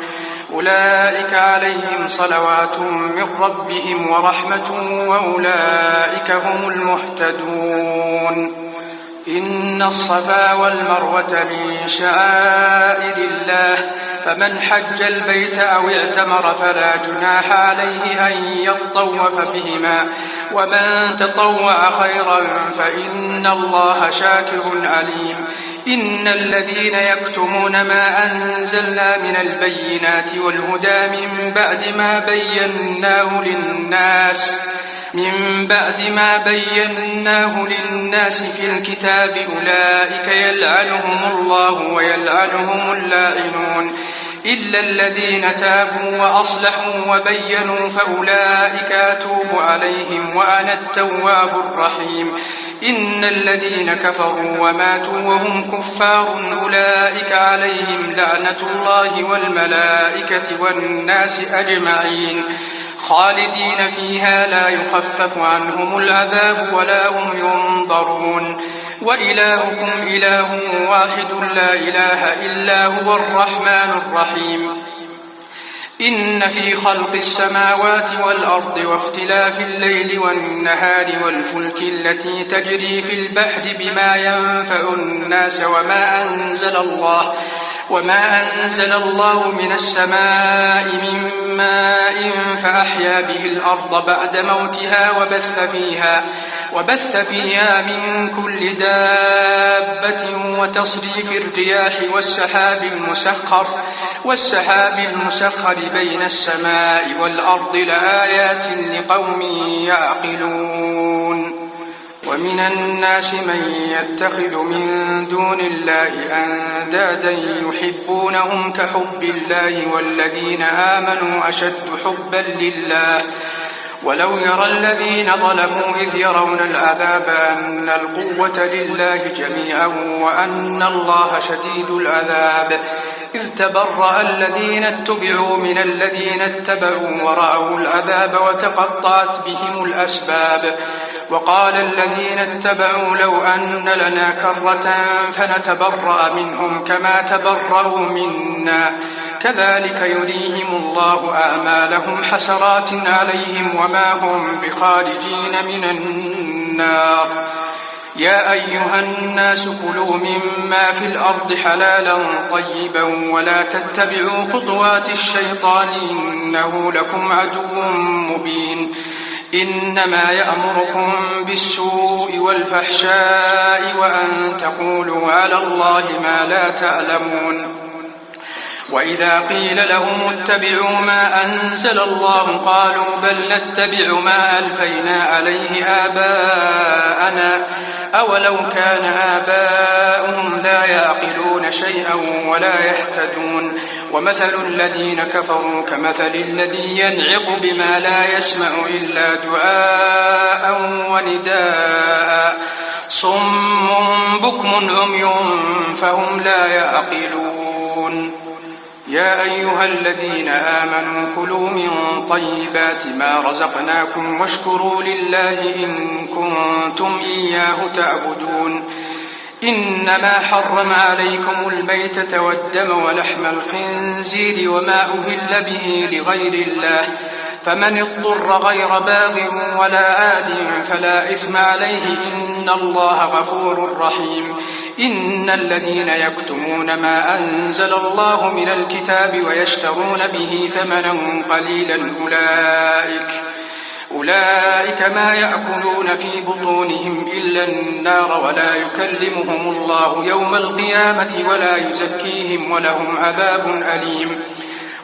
أولئك عليهم صلوات من ربهم ورحمة وأولئك هم المهتدون إن الصفا والمروة من شعائر الله فمن حج البيت أو اعتمر فلا جناح عليه أن يطوف بهما ومن تطوع خيرا فإن الله شاكر عليم إن الذين يكتمون ما أنزلنا من البينات والهدى من بعد ما بيناه للناس في الكتاب أولئك يلعنهم الله ويلعنهم اللاعنون إلا الذين تابوا وأصلحوا وبينوا فأولئك أتوب عليهم وأنا التواب الرحيم إن الذين كفروا وماتوا وهم كفار أولئك عليهم لعنة الله والملائكة والناس أجمعين خالدين فيها لا يخفف عنهم العذاب ولا هم ينظرون وإلهكم إله واحد لا إله إلا هو الرحمن الرحيم إن في خلق السماوات والأرض واختلاف الليل والنهار والفلك التي تجري في البحر بما ينفع الناس وما أنزل الله من السماء من ماء فأحيا به الأرض بعد موتها وبث فيها من كل دابة وتصريف الرياح والسحاب المسخر بين السماء والأرض لآيات لقوم يعقلون ومن الناس من يتخذ من دون الله أندادا يحبونهم كحب الله والذين آمنوا أشد حبا لله ولو يرى الذين ظلموا إذ يرون العذاب أن القوة لله جميعا وأن الله شديد العذاب إذ تبرأ الذين اتبعوا من الذين اتبعوا ورأوا العذاب وتقطعت بهم الأسباب وقال الذين اتبعوا لو أن لنا كرة فنتبرأ منهم كما تبرأوا منا كذلك يريهم الله أعمالهم حسرات عليهم وما هم بخارجين من النار يا أيها الناس كلوا مما في الأرض حلالا طيبا ولا تتبعوا خطوات الشيطان إنه لكم عدو مبين إنما يأمركم بالسوء والفحشاء وأن تقولوا على الله ما لا تعلمون وإذا قيل لهم اتبعوا ما أنزل الله قالوا بل نتبع ما ألفينا عليه آباءنا أولو كان آباؤهم لا يعقلون شيئا ولا يهتدون ومثل الذين كفروا كمثل الذي ينعق بما لا يسمع إلا دعاء ونداء صم بكم عمي فهم لا يعقلون يا أيها الذين آمنوا كلوا من طيبات ما رزقناكم واشكروا لله إن كنتم إياه تعبدون إنما حرم عليكم الميتة والدم ولحم الخنزير وما أهل به لغير الله فمن اضطر غير باغ ولا آد فلا إثم عليه إن الله غفور رحيم إن الذين يكتمون ما أنزل الله من الكتاب ويشترون به ثمنا قليلا أولئك ما يأكلون في بطونهم إلا النار ولا يكلمهم الله يوم القيامة ولا يزكيهم ولهم عذاب أليم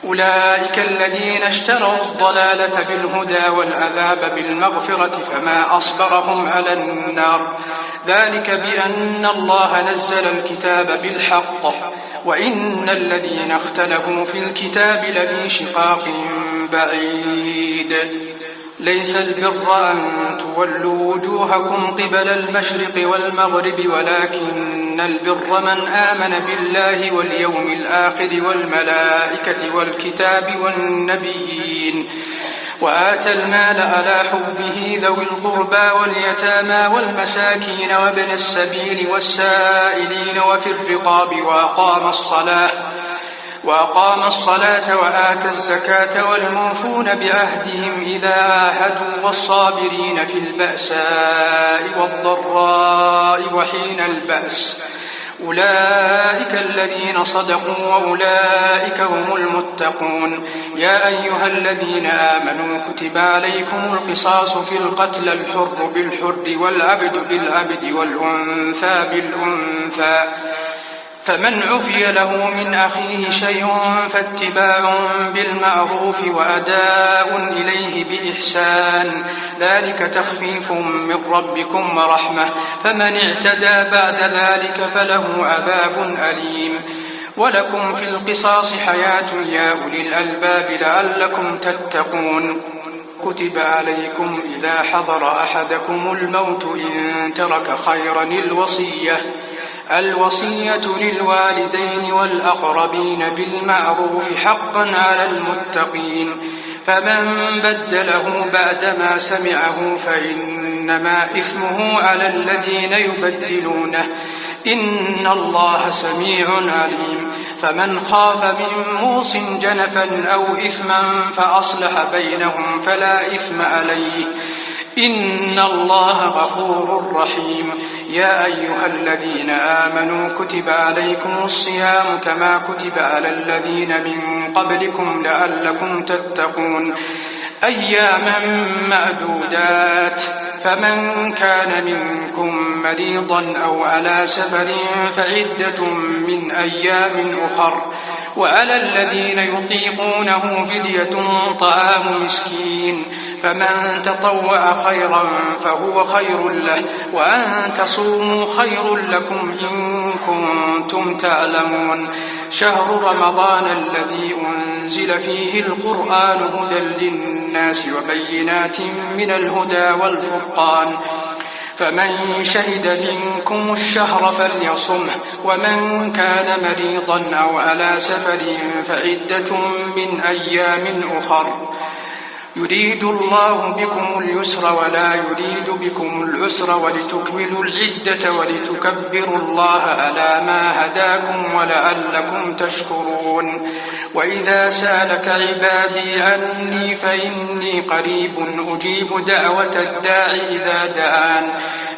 أولئك الذين اشتروا الضلالة بالهدى والعذاب بالمغفرة فما أصبرهم على النار ذلك بأن الله نزل الكتاب بالحق وإن الذين اختلفوا في الكتاب لفي شقاق بعيد ليس البر أن تولوا وجوهكم قبل المشرق والمغرب ولكن البر من آمن بالله واليوم الآخر والملائكة والكتاب والنبيين وآتى المال على حبه ذوي القربى واليتامى والمساكين وابن السبيل والسائلين وفي الرقاب وأقام الصلاة وآتى الزكاة والموفون بعهدهم إذا عاهدوا والصابرين في البأساء والضراء وحين البأس أولئك الذين صدقوا وأولئك هم المتقون يا أيها الذين آمنوا كتب عليكم القصاص في القتل الحر بالحر والعبد بالعبد والأنثى بالأنثى فمن عفي له من أخيه شيء فاتباع بالمعروف وأداء إليه بإحسان ذلك تخفيف من ربكم ورحمة فمن اعتدى بعد ذلك فله عذاب أليم ولكم في القصاص حياة يا أولي الألباب لعلكم تتقون كتب عليكم إذا حضر أحدكم الموت إن ترك خيرا الوصية للوالدين والأقربين بالمعروف حقا على المتقين فمن بدله بعدما سمعه فإنما إثمه على الذين يبدلونه إن الله سميع عليم فمن خاف من موص جنفا أو إثما فأصلح بينهم فلا إثم عليه إن الله غفور رحيم يا أيها الذين آمنوا كتب عليكم الصيام كما كتب على الذين من قبلكم لعلكم تتقون أياما معدودات فمن كان منكم مريضا أو على سفر فعدة من أيام أخر وعلى الذين يطيقونه فدية طعام مسكين فمن تطوع خيرا فهو خير له وأن تصوموا خير لكم إن كنتم تعلمون شهر رمضان الذي أنزل فيه القرآن هدى للناس وبينات من الهدى والفرقان فمن شهد منكم الشهر فليصمه ومن كان مريضا أو على سفر فعدة من أيام أخر يريد الله بكم اليسر ولا يريد بكم العسر ولتكملوا العدة ولتكبروا الله على ما هداكم ولعلكم تشكرون وإذا سألك عبادي عني فإني قريب أجيب دعوة الداع إذا دعان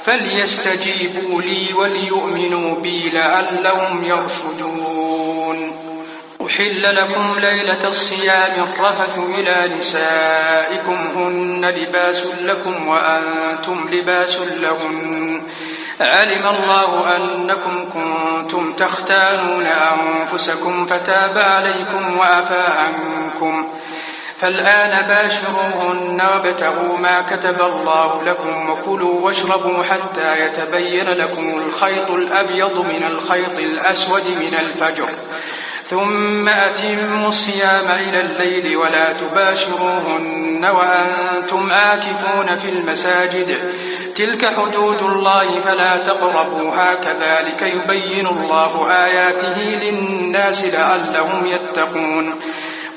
فليستجيبوا لي وليؤمنوا بي لعلهم يرشدون أحل لكم ليلة الصيام الرفث إلى نسائكم هن لباس لكم وأنتم لباس لهن علم الله أنكم كنتم تختانون أنفسكم فتاب عليكم وعفى عنكم فالآن باشروهن وابتغوا ما كتب الله لكم وكلوا واشربوا حتى يتبين لكم الخيط الأبيض من الخيط الأسود من الفجر ثم أتموا الصيام إلى الليل ولا تباشروهن وأنتم عاكفون في المساجد تلك حدود الله فلا تقربوها كذلك يبين الله آياته للناس لعلهم يتقون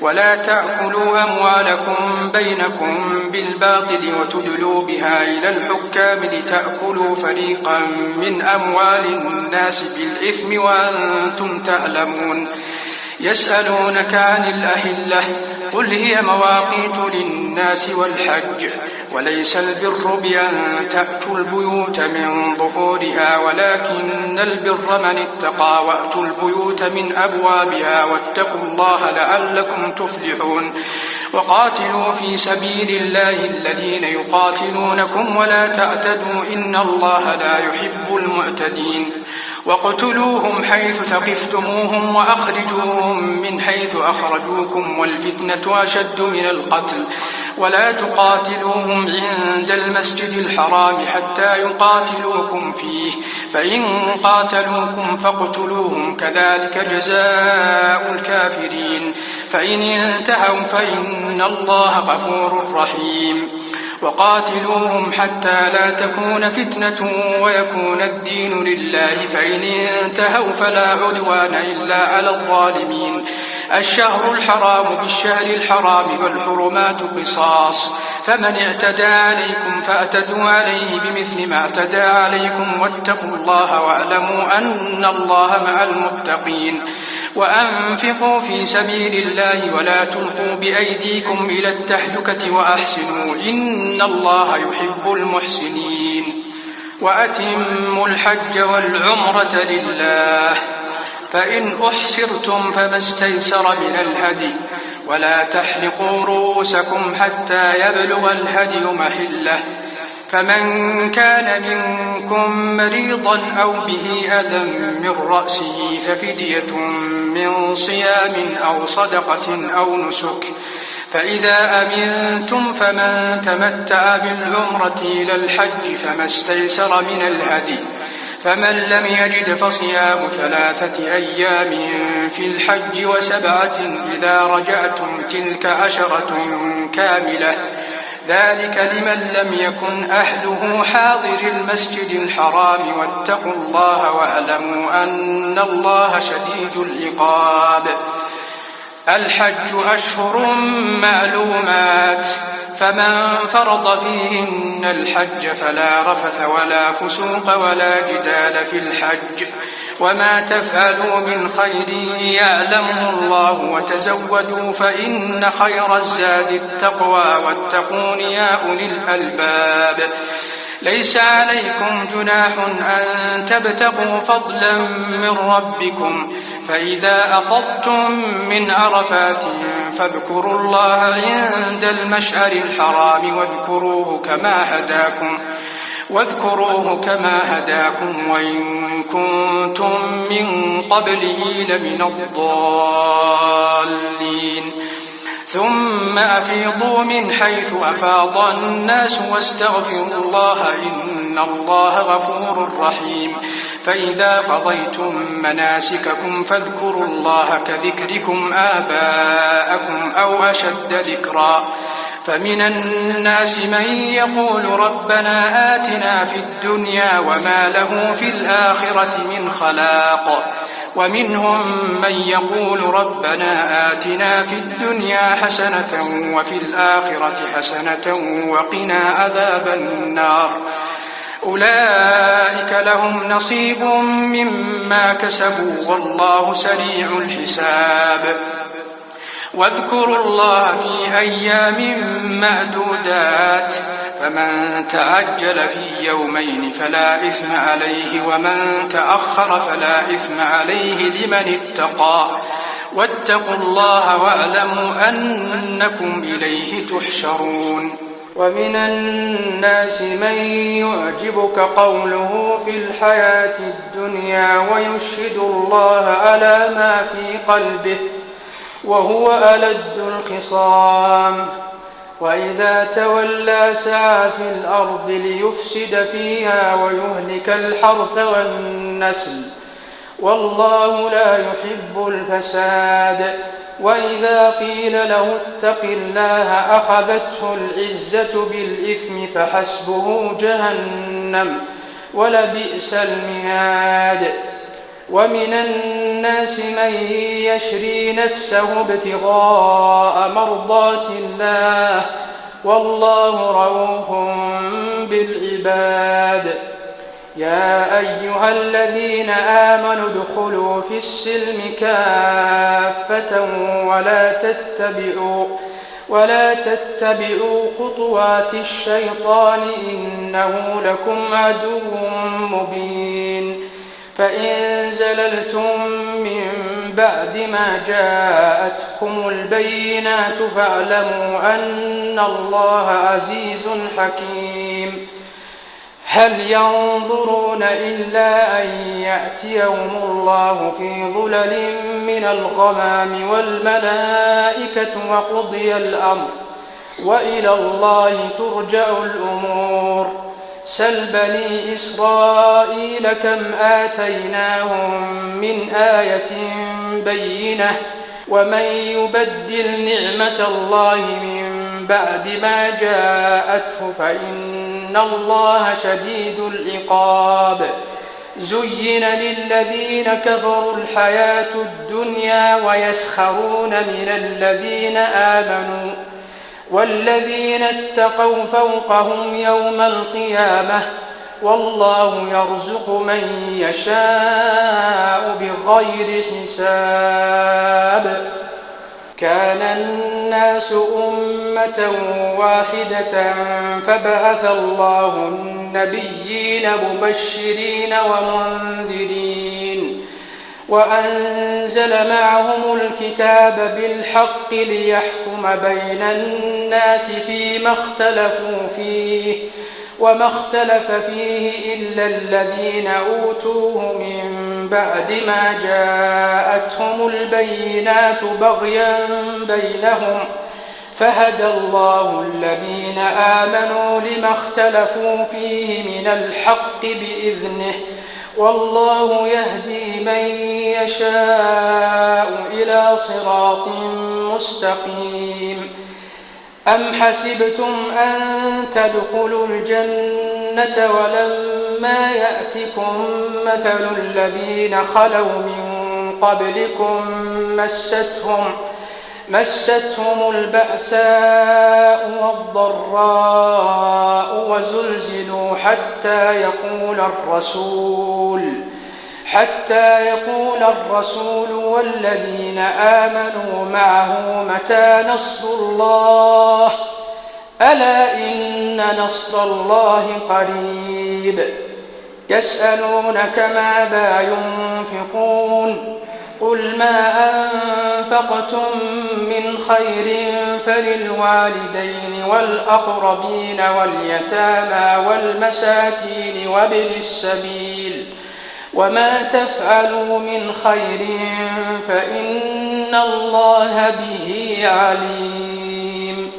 ولا تأكلوا أموالكم بينكم بالباطل وتدلوا بها إلى الحكام لتأكلوا فريقا من أموال الناس بالإثم وأنتم تعلمون يسألونك عن الأهلة قل هي مواقيت للناس والحج وليس البر بأن تأتوا البيوت من ظهورها ولكن البر من اتقى وأتوا البيوت من أبوابها واتقوا الله لعلكم تفلحون وقاتلوا في سبيل الله الذين يقاتلونكم ولا تعتدوا إن الله لا يحب المعتدين وَاقْتُلُوهُمْ حَيْثُ ثَقِفْتُمُوهُمْ وَأَخْرِجُوهُمْ مِنْ حَيْثُ أَخْرَجُوكُمْ وَالْفِتْنَةُ أَشَدُّ مِنَ الْقَتْلِ وَلَا تُقَاتِلُوهُمْ عِندَ الْمَسْجِدِ الْحَرَامِ حَتَّى يُقَاتِلُوكُمْ فِيهِ فَإِنْ قَاتَلُوكُمْ فَاقْتُلُوهُمْ كَذَلِكَ جَزَاءُ الْكَافِرِينَ فَإِنِ انتهوا فإن الله غفور رحيم وقاتلوهم حتى لا تكون فتنة ويكون الدين لله فإن انتهوا فلا عدوان إلا على الظالمين الشهر الحرام بالشهر الحرام والحرمات قصاص فمن اعتدى عليكم فاعتدوا عليه بمثل ما اعتدى عليكم واتقوا الله واعلموا أن الله مع المتقين وأنفقوا في سبيل الله ولا تلقوا بأيديكم إلى التهلكة وأحسنوا إن الله يحب المحسنين وأتموا الحج والعمرة لله فإن أحسرتم فما استيسر من الهدي ولا تحلقوا رؤوسكم حتى يبلغ الهدي محله فمن كان منكم مريضا أو به أذى من رأسه ففدية من صيام أو صدقة أو نسك فإذا أمنتم فمن تمتع بالعمرة إلى الحج فما استيسر من الهدي فمن لم يجد فصيام 3 أيام في الحج و7 إذا رجعتم تلك 10 كاملة ذلك لمن لم يكن أهله حاضر المسجد الحرام واتقوا الله واعلموا أن الله شديد العقاب الحج أشهر معلومات فمن فرض فيهن الحج فلا رفث ولا فسوق ولا جدال في الحج وما تفعلوا من خير يعلمه الله وتزودوا فإن خير الزاد التقوى واتقون يا أولي الألباب ليس عليكم جناح أن تبتغوا فضلا من ربكم فإذا أفضتم من عرفات فاذكروا الله عند المشعر الحرام واذكروه كما هداكم وإن كنتم من قبله لمن الضالين ثم أفيضوا من حيث أفاض الناس واستغفروا الله إن الله غفور رحيم فإذا قضيتم مناسككم فاذكروا الله كذكركم آباءكم أو أشد ذكرا فمن الناس من يقول ربنا آتنا في الدنيا وما له في الآخرة من خلاق ومنهم من يقول ربنا آتنا في الدنيا حسنة وفي الآخرة حسنة وقنا عذاب النار أولئك لهم نصيب مما كسبوا والله سريع الحساب واذكروا الله في أيام معدودات فمن تعجل في يومين فلا إثم عليه ومن تأخر فلا إثم عليه لمن اتقى واتقوا الله واعلموا أنكم إليه تحشرون ومن الناس من يعجبك قوله في الحياة الدنيا ويشهد الله على ما في قلبه وهو ألد الخصام وإذا تولى سعى في الأرض ليفسد فيها ويهلك الحرث والنسل والله لا يحب الفساد وإذا قيل له اتق الله أخذته العزة بالإثم فحسبه جهنم ولبئس المهاد ومن الناس من يشري نفسه ابتغاء مرضات الله والله رؤوف بالعباد يا أيها الذين آمنوا ادخلوا في السلم كافة ولا تتبعوا خطوات الشيطان إنه لكم عدو مبين فإن زللتم من بعد ما جاءتكم البينات فاعلموا أن الله عزيز حكيم هل ينظرون إلا أن يأتيهم الله في ظلل من الغمام والملائكة وقضي الأمر وإلى الله ترجع الأمور سل بني إسرائيل كم آتيناهم من آية بينة ومن يبدل نعمة الله من بعد ما جاءته فإن الله شديد العقاب زين للذين كفروا الحياة الدنيا ويسخرون من الذين آمنوا والذين اتقوا فوقهم يوم القيامة والله يرزق من يشاء بغير حساب كان الناس أمة واحدة فبعث الله النبيين مبشرين ومنذرين وأنزل معهم الكتاب بالحق ليحكم بين الناس فيما اختلفوا فيه وما اختلف فيه إلا الذين أوتوه من بعد ما جاءتهم البينات بغيا بينهم فهدى الله الذين آمنوا لما اختلفوا فيه من الحق بإذنه والله يهدي من يشاء إلى صراط مستقيم أم حسبتم أن تدخلوا الجنة ولما يأتكم مثل الذين خلوا من قبلكم مستهم البأساء والضراء وزلزلوا حتى يقول الرسول والذين آمنوا معه متى نصر الله ألا إن نصر الله قريب يسألونك ماذا ينفقون قل ما أنفقتم من خير فللوالدين والأقربين واليتامى والمساكين وابن السبيل وما تفعلوا من خير فإن الله به عليم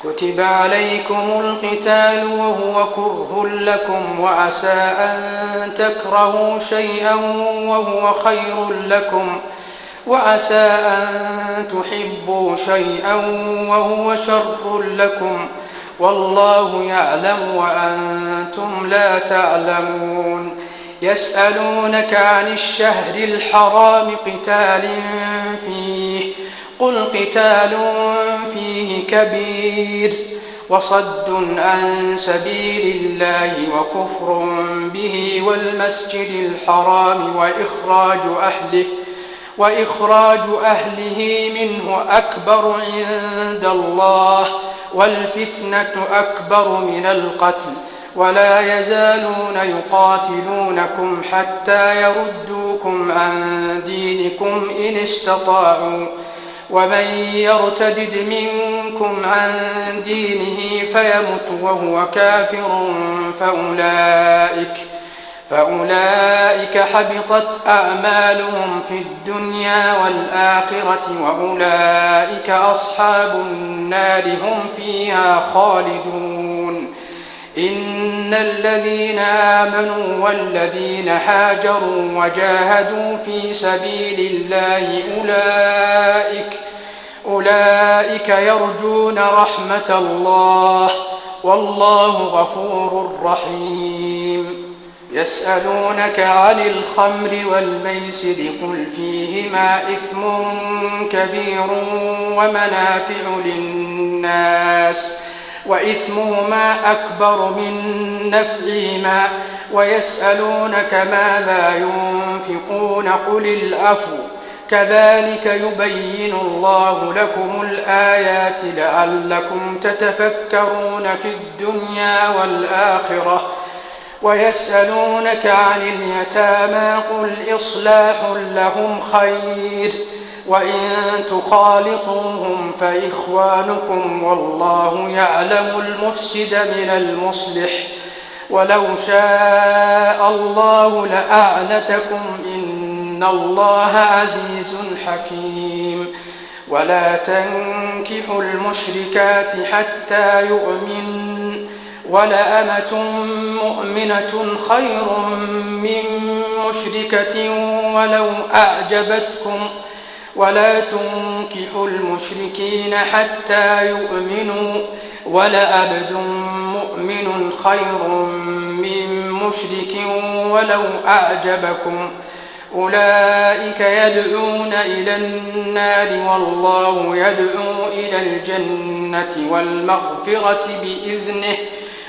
كتب عليكم القتال وهو كره لكم وعسى أن تكرهوا شيئا وهو خير لكم وعسى أن تحبوا شيئا وهو شر لكم والله يعلم وأنتم لا تعلمون يسألونك عن الشهر الحرام قتال فيه قل قتال فيه كبير وصد عن سبيل الله وكفر به والمسجد الحرام وإخراج أهله منه أكبر عند الله والفتنة أكبر من القتل ولا يزالون يقاتلونكم حتى يردوكم عن دينكم إن استطاعوا ومن يرتدد منكم عن دينه فيمت وهو كافر فأولئك حبطت أعمالهم في الدنيا والآخرة وأولئك أصحاب النار هم فيها خالدون إن الذين آمنوا والذين هاجروا وجاهدوا في سبيل الله أولئك يرجون رحمة الله والله غفور رحيم يسألونك عن الخمر والميسر قل فيهما إثم كبير ومنافع للناس وإثمهما أكبر من نفعهما ويسألونك ماذا ينفقون قل العفو كذلك يبين الله لكم الآيات لعلكم تتفكرون في الدنيا والآخرة ويسألونك عن اليتامى قل إصلاح لهم خير وإن تخالطوهم فإخوانكم والله يعلم المفسد من المصلح ولو شاء الله لأعنتكم إن الله عزيز حكيم. ولا تنكحوا المشركات حتى يؤمن، ولأمة مؤمنة خير من مشركة ولو أعجبتكم. ولا تنكحوا المشركين حتى يؤمنوا، ولعبد مؤمن خير من مشرك ولو أعجبكم. أولئك يدعون إلى النار والله يدعو إلى الجنة والمغفرة بإذنه،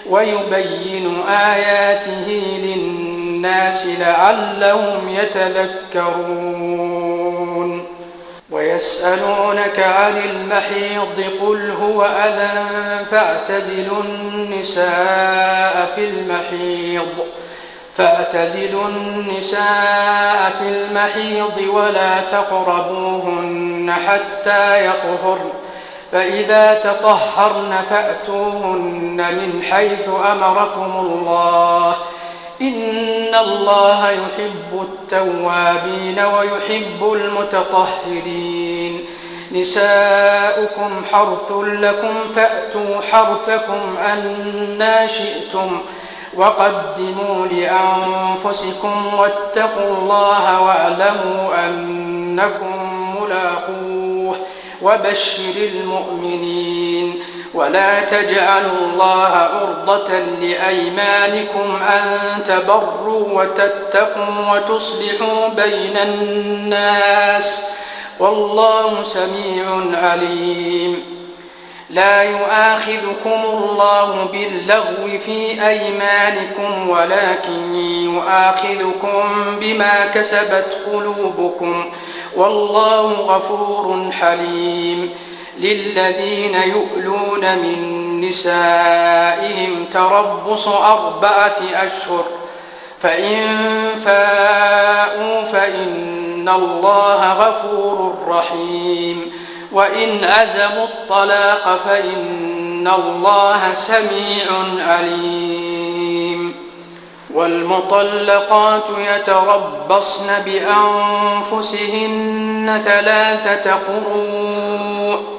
ويبين آياته للناس لعلهم يتذكرون. ويسألونك عن المحيض قل هو أذى فاعتزلوا النساء في المحيض ولا تقربوهن حتى يطهرن، فإذا تطهرن فأتوهن من حيث أمركم الله، إن الله يحب التوابين ويحب المتطهرين. نساؤكم حرث لكم فأتوا حرثكم أنى شئتم، وقدموا لأنفسكم واتقوا الله واعلموا أنكم ملاقوه، وبشر المؤمنين. ولا تجعلوا الله عرضة لأيمانكم أن تبروا وتتقوا وتصلحوا بين الناس، والله سميع عليم. لا يؤاخذكم الله باللغو في أيمانكم ولكن يؤاخذكم بما كسبت قلوبكم، والله غفور حليم. للذين يؤلون من نسائهم تربص 4 أشهر، فإن فاءوا فإن الله غفور رحيم، وإن عزموا الطلاق فإن الله سميع عليم. والمطلقات يتربصن بأنفسهن 3 قروء،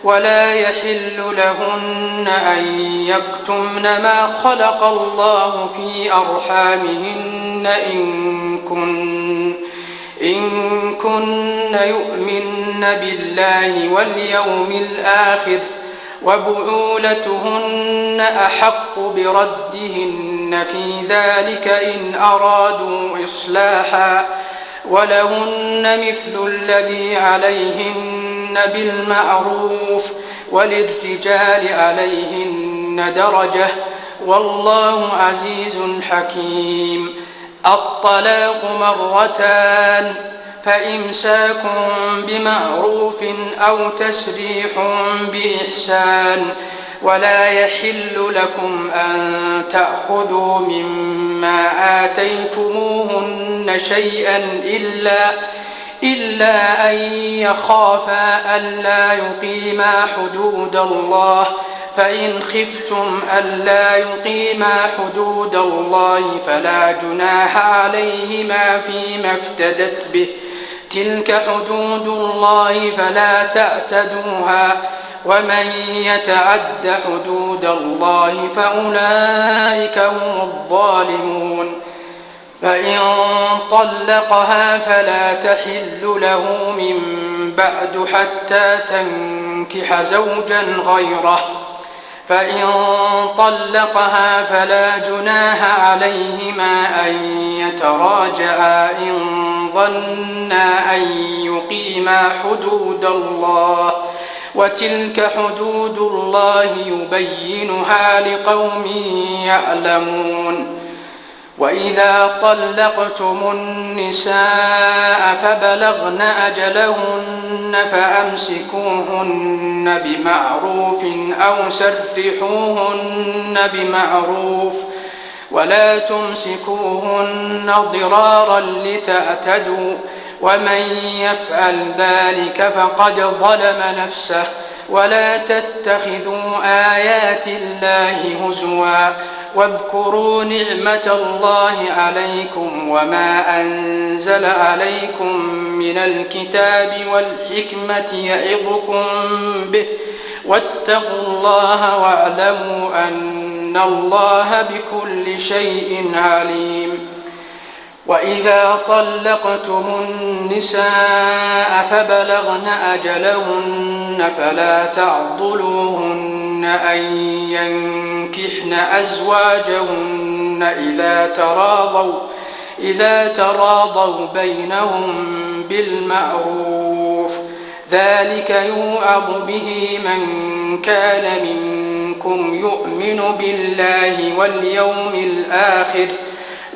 ولا يحل لهن أن يكتمن ما خلق الله في أرحامهن إن كن يؤمن بالله واليوم الآخر، وبعولتهن أحق بردهن في ذلك إن أرادوا إصلاحا، ولهن مثل الذي عليهن بالمعروف، وللرجال عليهن درجة، والله عزيز حكيم. الطلاق 2، فإمساك بمعروف أو تسريح بإحسان. ولا يحل لكم أن تأخذوا مما آتيتموهن شيئا إلا أن يخافا ألا يقيما حدود الله، فإن خفتم ألا يقيما حدود الله فلا جناح عليهما فيما افتدت به، تلك حدود الله فلا تعتدوها، ومن يتعد حدود الله فأولئك هم الظالمون. فإن طلقها فلا تحل له من بعد حتى تنكح زوجا غيره، فإن طلقها فلا جناح عليهما أن يتراجعا إن ظنا أن يقيما حدود الله، وتلك حدود الله يبينها لقوم يعلمون. وإذا طلقتم النساء فبلغن أجلهن فأمسكوهن بمعروف أو سرحوهن بمعروف، ولا تمسكوهن ضرارا لتعتدوا، ومن يفعل ذلك فقد ظلم نفسه. ولا تتخذوا آيات الله هزوا واذكروا نعمة الله عليكم وما أنزل عليكم من الكتاب والحكمة يعظكم به واتقوا الله واعلموا أن الله بكل شيء عليم. وإذا طلقتم النساء فبلغن أجلهن فلا تعضلوهن أن ينكحن أزواجهن إذا تراضوا بينهم بالمعروف، ذلك يوعظ به من كان منكم يؤمن بالله واليوم الآخر،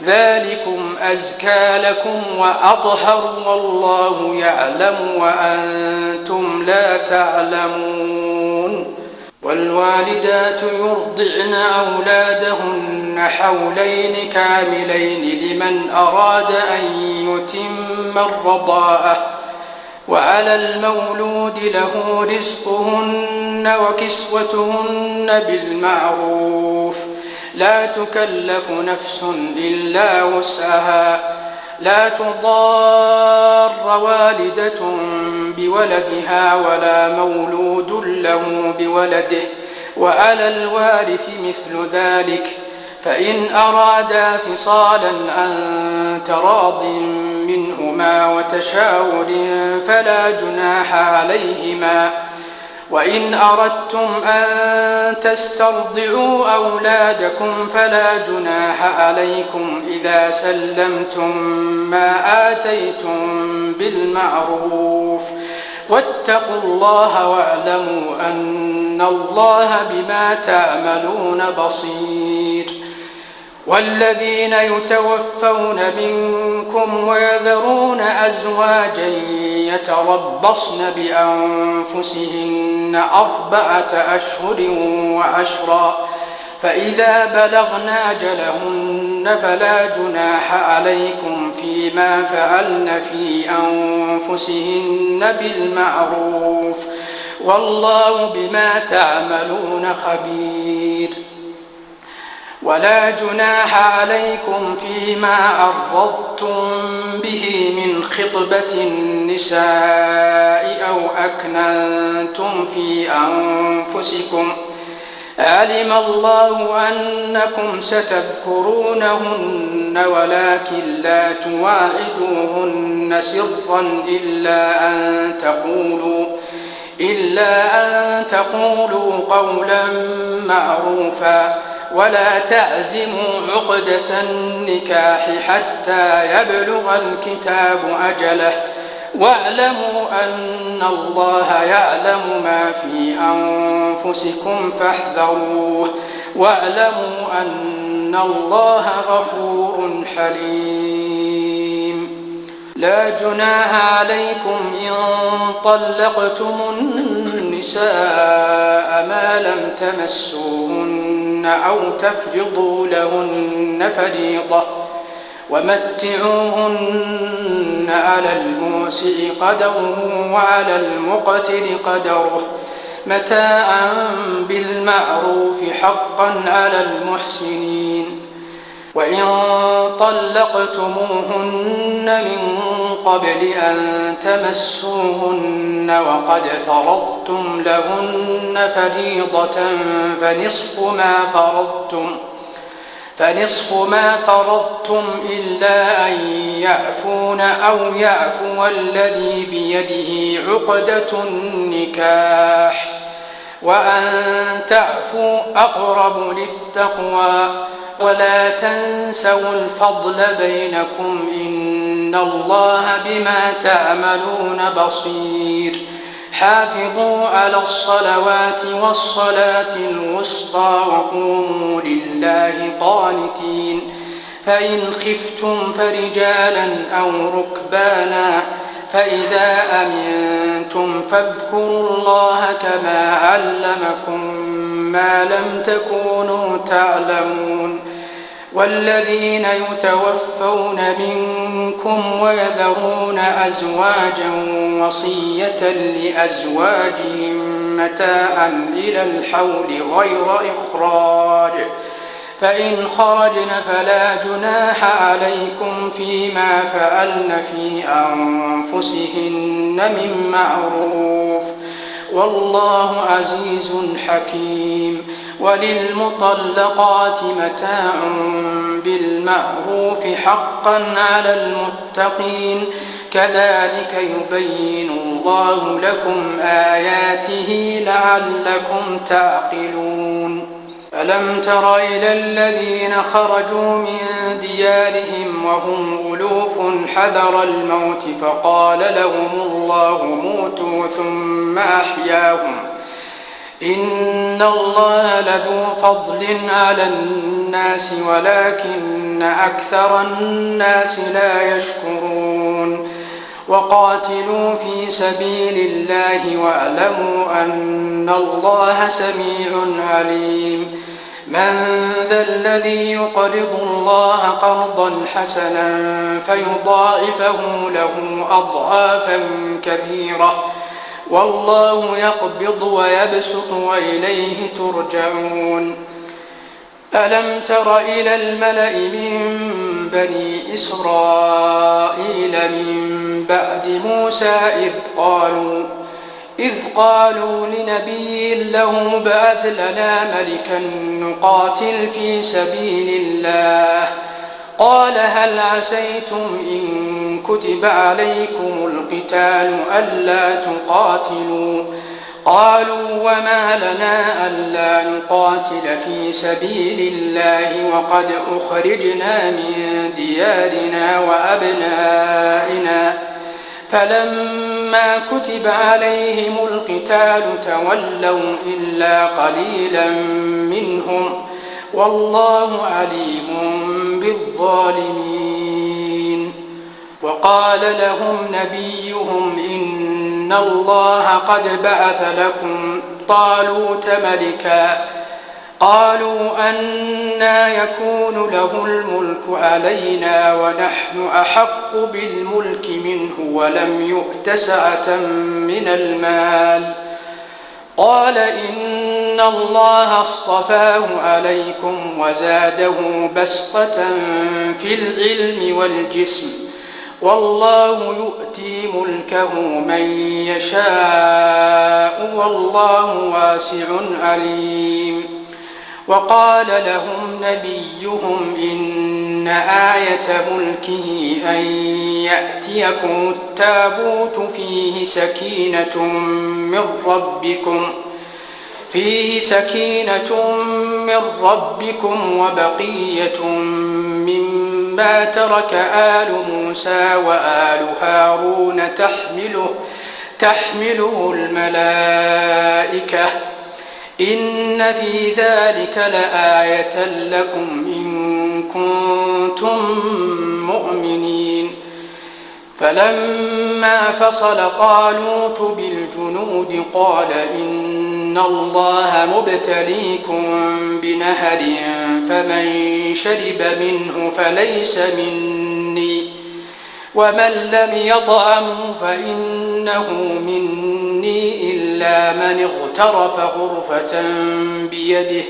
ذلكم أزكى لكم وأطهر والله يعلم وأنتم لا تعلمون. والوالدات يرضعن أولادهن حولين كاملين لمن أراد أن يتم الرضاعة، وعلى المولود له رزقهن وكسوتهن بالمعروف، لا تكلف نفس إلا وسعها، لا تضار والدة بولدها ولا مولود له بولده، وعلى الوارث مثل ذلك، فإن أرادا فصالا عن تراض منهما وتشاور فلا جناح عليهما. وإن أردتم أن تسترضعوا أولادكم فلا جناح عليكم إذا سلمتم ما آتيتم بالمعروف، واتقوا الله واعلموا أن الله بما تعملون بصير. والذين يتوفون منكم ويذرون أزواجا يتربصن بأنفسهن 4 أشهر وعشرا، فإذا بلغن أجلهن فلا جناح عليكم فيما فعلن في أنفسهن بالمعروف، والله بما تعملون خبير. ولا جناح عليكم فيما عرضتم به من خطبة النساء أو أكننتم في أنفسكم، علم الله أنكم ستذكرونهن ولكن لا تواعدوهن سرا إلا أن تقولوا قولا معروفا، ولا تعزموا عقدة النكاح حتى يبلغ الكتاب أجله، واعلموا أن الله يعلم ما في أنفسكم فاحذروه، واعلموا أن الله غفور حليم. لا جناح عليكم إن طلقتم النساء ما لم تمسوهن أو تفرضوا لهن فريضة، ومتعوهن على الموسع قدره وعلى المقتر قدره متاعا بالمعروف حقا على المحسنين. وإن طلقتموهن من قبل أن تمسوهن وقد فرضتم لهن فريضة فنصف ما فرضتم إلا أن يعفون أو يعفو الذي بيده عقدة النكاح، وأن تعفوا أقرب للتقوى، ولا تنسوا الفضل بينكم إن الله بما تعملون بصير. حافظوا على الصلوات والصلاة الوسطى وقوموا لله قانتين، فإن خفتم فرجالا أو ركبانا، فإذا أمنتم فاذكروا الله كما علمكم ما لم تكونوا تعلمون. والذين يتوفون منكم ويذرون أزواجا وصية لأزواجهم متاعا إلى الحول غير إخراج، فإن خرجن فلا جناح عليكم فيما فعلن في أنفسهن من معروف والله عزيز حكيم. وللمطلقات متاع بالمعروف حقا على المتقين كذلك يبين الله لكم آياته لعلكم تعقلون. ألم تر إلى الذين خرجوا من ديارهم وهم ألوف حذر الموت فقال لهم الله موتوا ثم أحياهم إن الله لذو فضل على الناس ولكن أكثر الناس لا يشكرون. وقاتلوا في سبيل الله واعلموا أن الله سميع عليم. من ذا الذي يقرض الله قرضا حسنا فيضاعفه له أضعافا كثيرة والله يقبض ويبسط وإليه ترجعون. ألم تر إلى الملأ من بني إسرائيل من بعد موسى إذ قالوا لنبي له ابعث لنا ملكا نقاتل في سبيل الله قال هل عسيتم إن كتب عليكم القتال ألا تقاتلوا قالوا وما لنا ألا نقاتل في سبيل الله وقد أخرجنا من ديارنا وأبنائنا فلما كتب عليهم القتال تولوا إلا قليلا منهم والله عليم بالظالمين. وقال لهم نبيهم إن الله قد بعث لكم طالوت ملكا قالوا أنى يكون له الملك علينا ونحن أحق بالملك منه ولم يؤت سعة من المال قال إن الله اصطفاه عليكم وزاده بسطة في العلم والجسم والله يؤتي ملكه من يشاء والله واسع عليم. وقال لهم نبيهم إن آية ملكه أن يأتيكم التابوت فيه سكينة من ربكم وبقية مما ترك آل موسى وآل هارون تحمله الملائكة إن في ذلك لآية لكم إن كنتم مؤمنين. فلما فصل طالوت بالجنود قال إن الله مبتليكم بنهر فمن شرب منه فليس مني ومن لم يطعمه فإنه مني إلا من اغترف غرفة بيده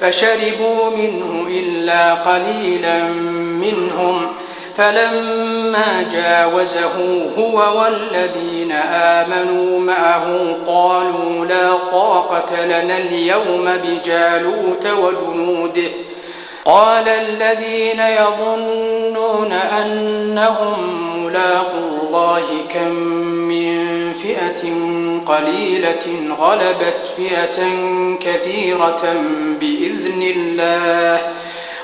فشربوا منه إلا قليلا منهم فلما جاوزه هو والذين آمنوا معه قالوا لا طاقة لنا اليوم بجالوت وجنوده قال الذين يظنون أنهم ملاقو الله كم من فئة قليلة غلبت فئة كثيرة بإذن الله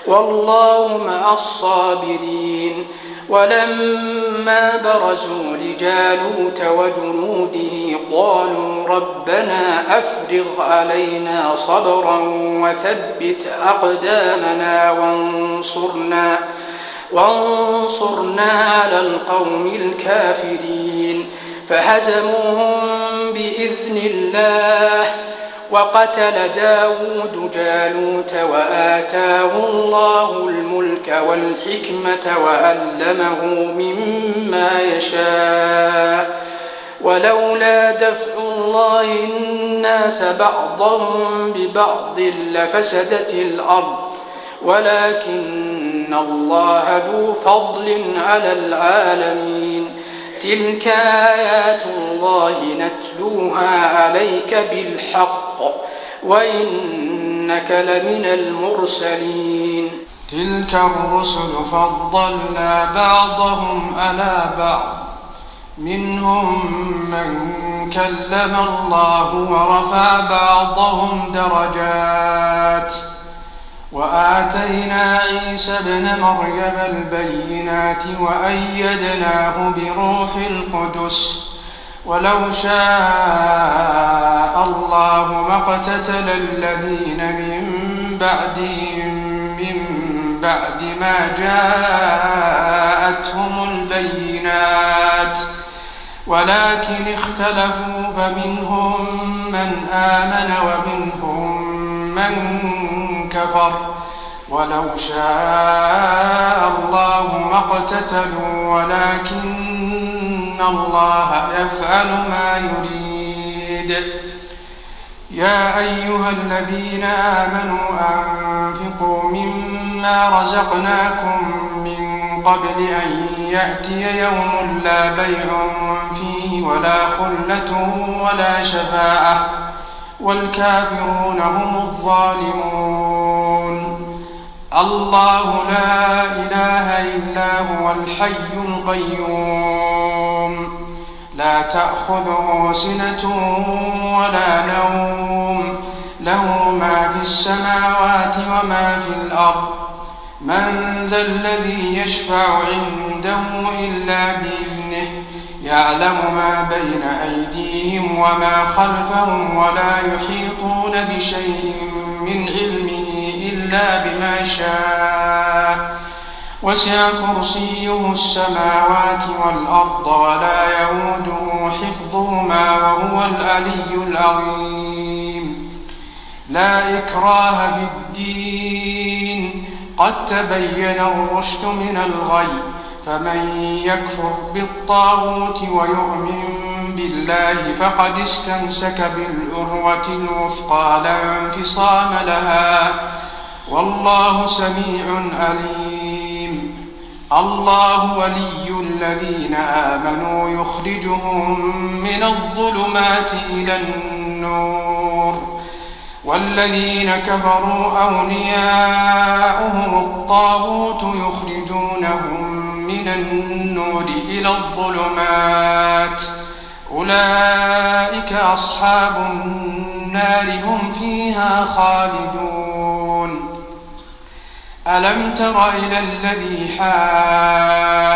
والله مع الصابرين. ولما برزوا لجالوت وجنوده قالوا ربنا أفرغ علينا صبرا وثبت أقدامنا وانصرنا على القوم الكافرين فهزموهم بإذن الله وقتل داود جالوت وآتاه الله الملك والحكمة وعلمه مما يشاء ولولا دفع الله الناس بعضهم ببعض لفسدت الأرض ولكن الله ذو فضل على العالمين. تلك آيات الله نتلوها عليك بالحق وإنك لمن المرسلين. تلك الرسل فضلنا بعضهم على بعض منهم من كلم الله ورفع بعضهم درجات وآتينا عيسى ابن مريم البينات وأيدناه بروح القدس ولو شاء الله ما اقتتل الذين من بعدهم من بعد ما جاءتهم البينات ولكن اختلفوا فمنهم من آمن ومنهم من كفر ولو شاء الله ما اقتتلوا ولكن الله يفعل ما يريد. يا أيها الذين آمنوا أنفقوا مما رزقناكم من قبل أن يأتي يوم لا بيع فيه ولا خلة ولا شفاعة والكافرون هم الظالمون. الله لا إله إلا هو الحي القيوم لا تأخذه سنة ولا نوم له ما في السماوات وما في الأرض من ذا الذي يشفع عنده إلا بإذنه يعلم ما بين أيديهم وما خلفهم ولا يحيطون بشيء من علمه إلا بما شاء وسع كرسيه السماوات والأرض ولا يئوده حفظهما وهو العلي العظيم. لا إكراه في الدين قد تبين الرشد من الغي فمن يكفر بالطاغوت ويؤمن بالله فقد استمسك بالعروة الوثقى لا انفصام لها والله سميع عليم. الله ولي الذين آمنوا يخرجهم من الظلمات إلى النور والذين كفروا أولياؤهم الطاغوت يخرجونهم من النور إلى الظلمات أولئك أصحاب النار هم فيها خالدون. ألم تر إلى الذي حاج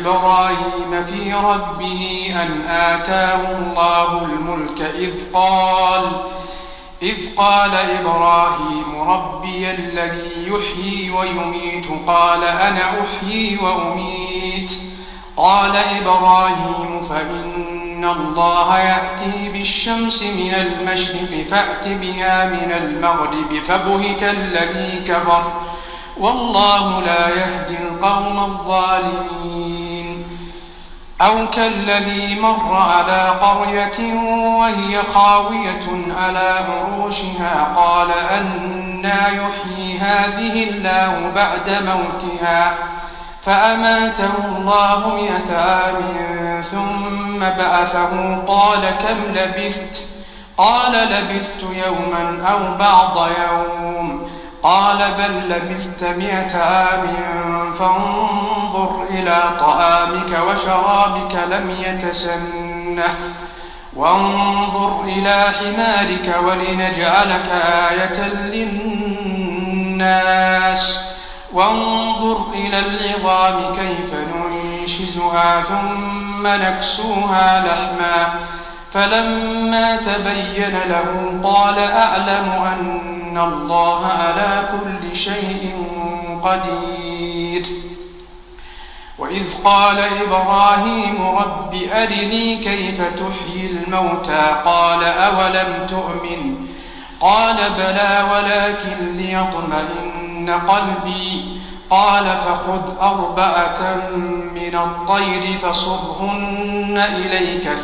إبراهيم في ربه أن آتاه الله الملك إذ قال إبراهيم ربي الذي يحيي ويميت قال أنا أحيي وأميت قال إبراهيم فإن الله يأتي بالشمس من المشرق فأت بها من المغرب فبهت الذي كفر والله لا يهدي القوم الظالمين. أو كالذي مر على قرية وهي خاوية على عروشها قال أنى يحيي هذه الله بعد موتها فأماته الله 100 عام ثم بعثه قال كم لبثت قال لبثت يوما أو بعض يوم قال بل لبثت 100 عام فانظر إلى طعامك وشرابك لم يتسنه وانظر إلى حمارك ولنجعلك آية للناس وانظر إلى العظام كيف ننشزها ثم نكسوها لحما فلما تبين له قال أعلم أن الله على كل شيء قدير. وإذ قال إبراهيم رب أرني كيف تحيي الموتى قال أولم تؤمن قال بلى ولكن ليطمئن قلبي قال فخذ 4 من الطير فصرهن إليك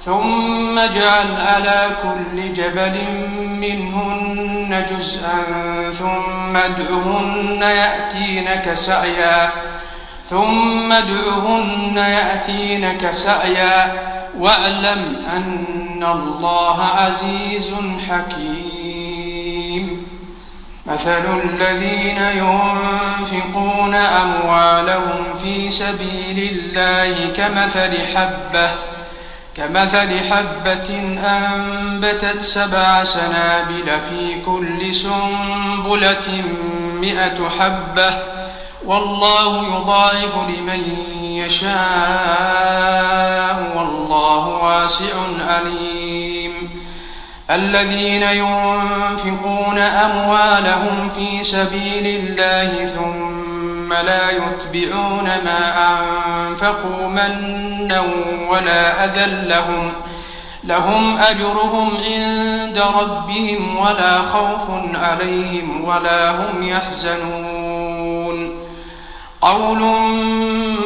ثم اجعل على كل جبل منهن جزءا ثم ادعهن يأتينك سعيا واعلم أن الله عزيز حكيم. مثل الذين ينفقون أموالهم في سبيل الله كمثل حبة أنبتت 7 سنابل في كل سنبلة 100 حبة والله يضاعف لمن يشاء والله واسع عليم. الذين ينفقون أموالهم في سبيل الله ثم لا يتبعون ما أنفقوا منا ولا أذى لهم أجرهم عند ربهم ولا خوف عليهم ولا هم يحزنون. قول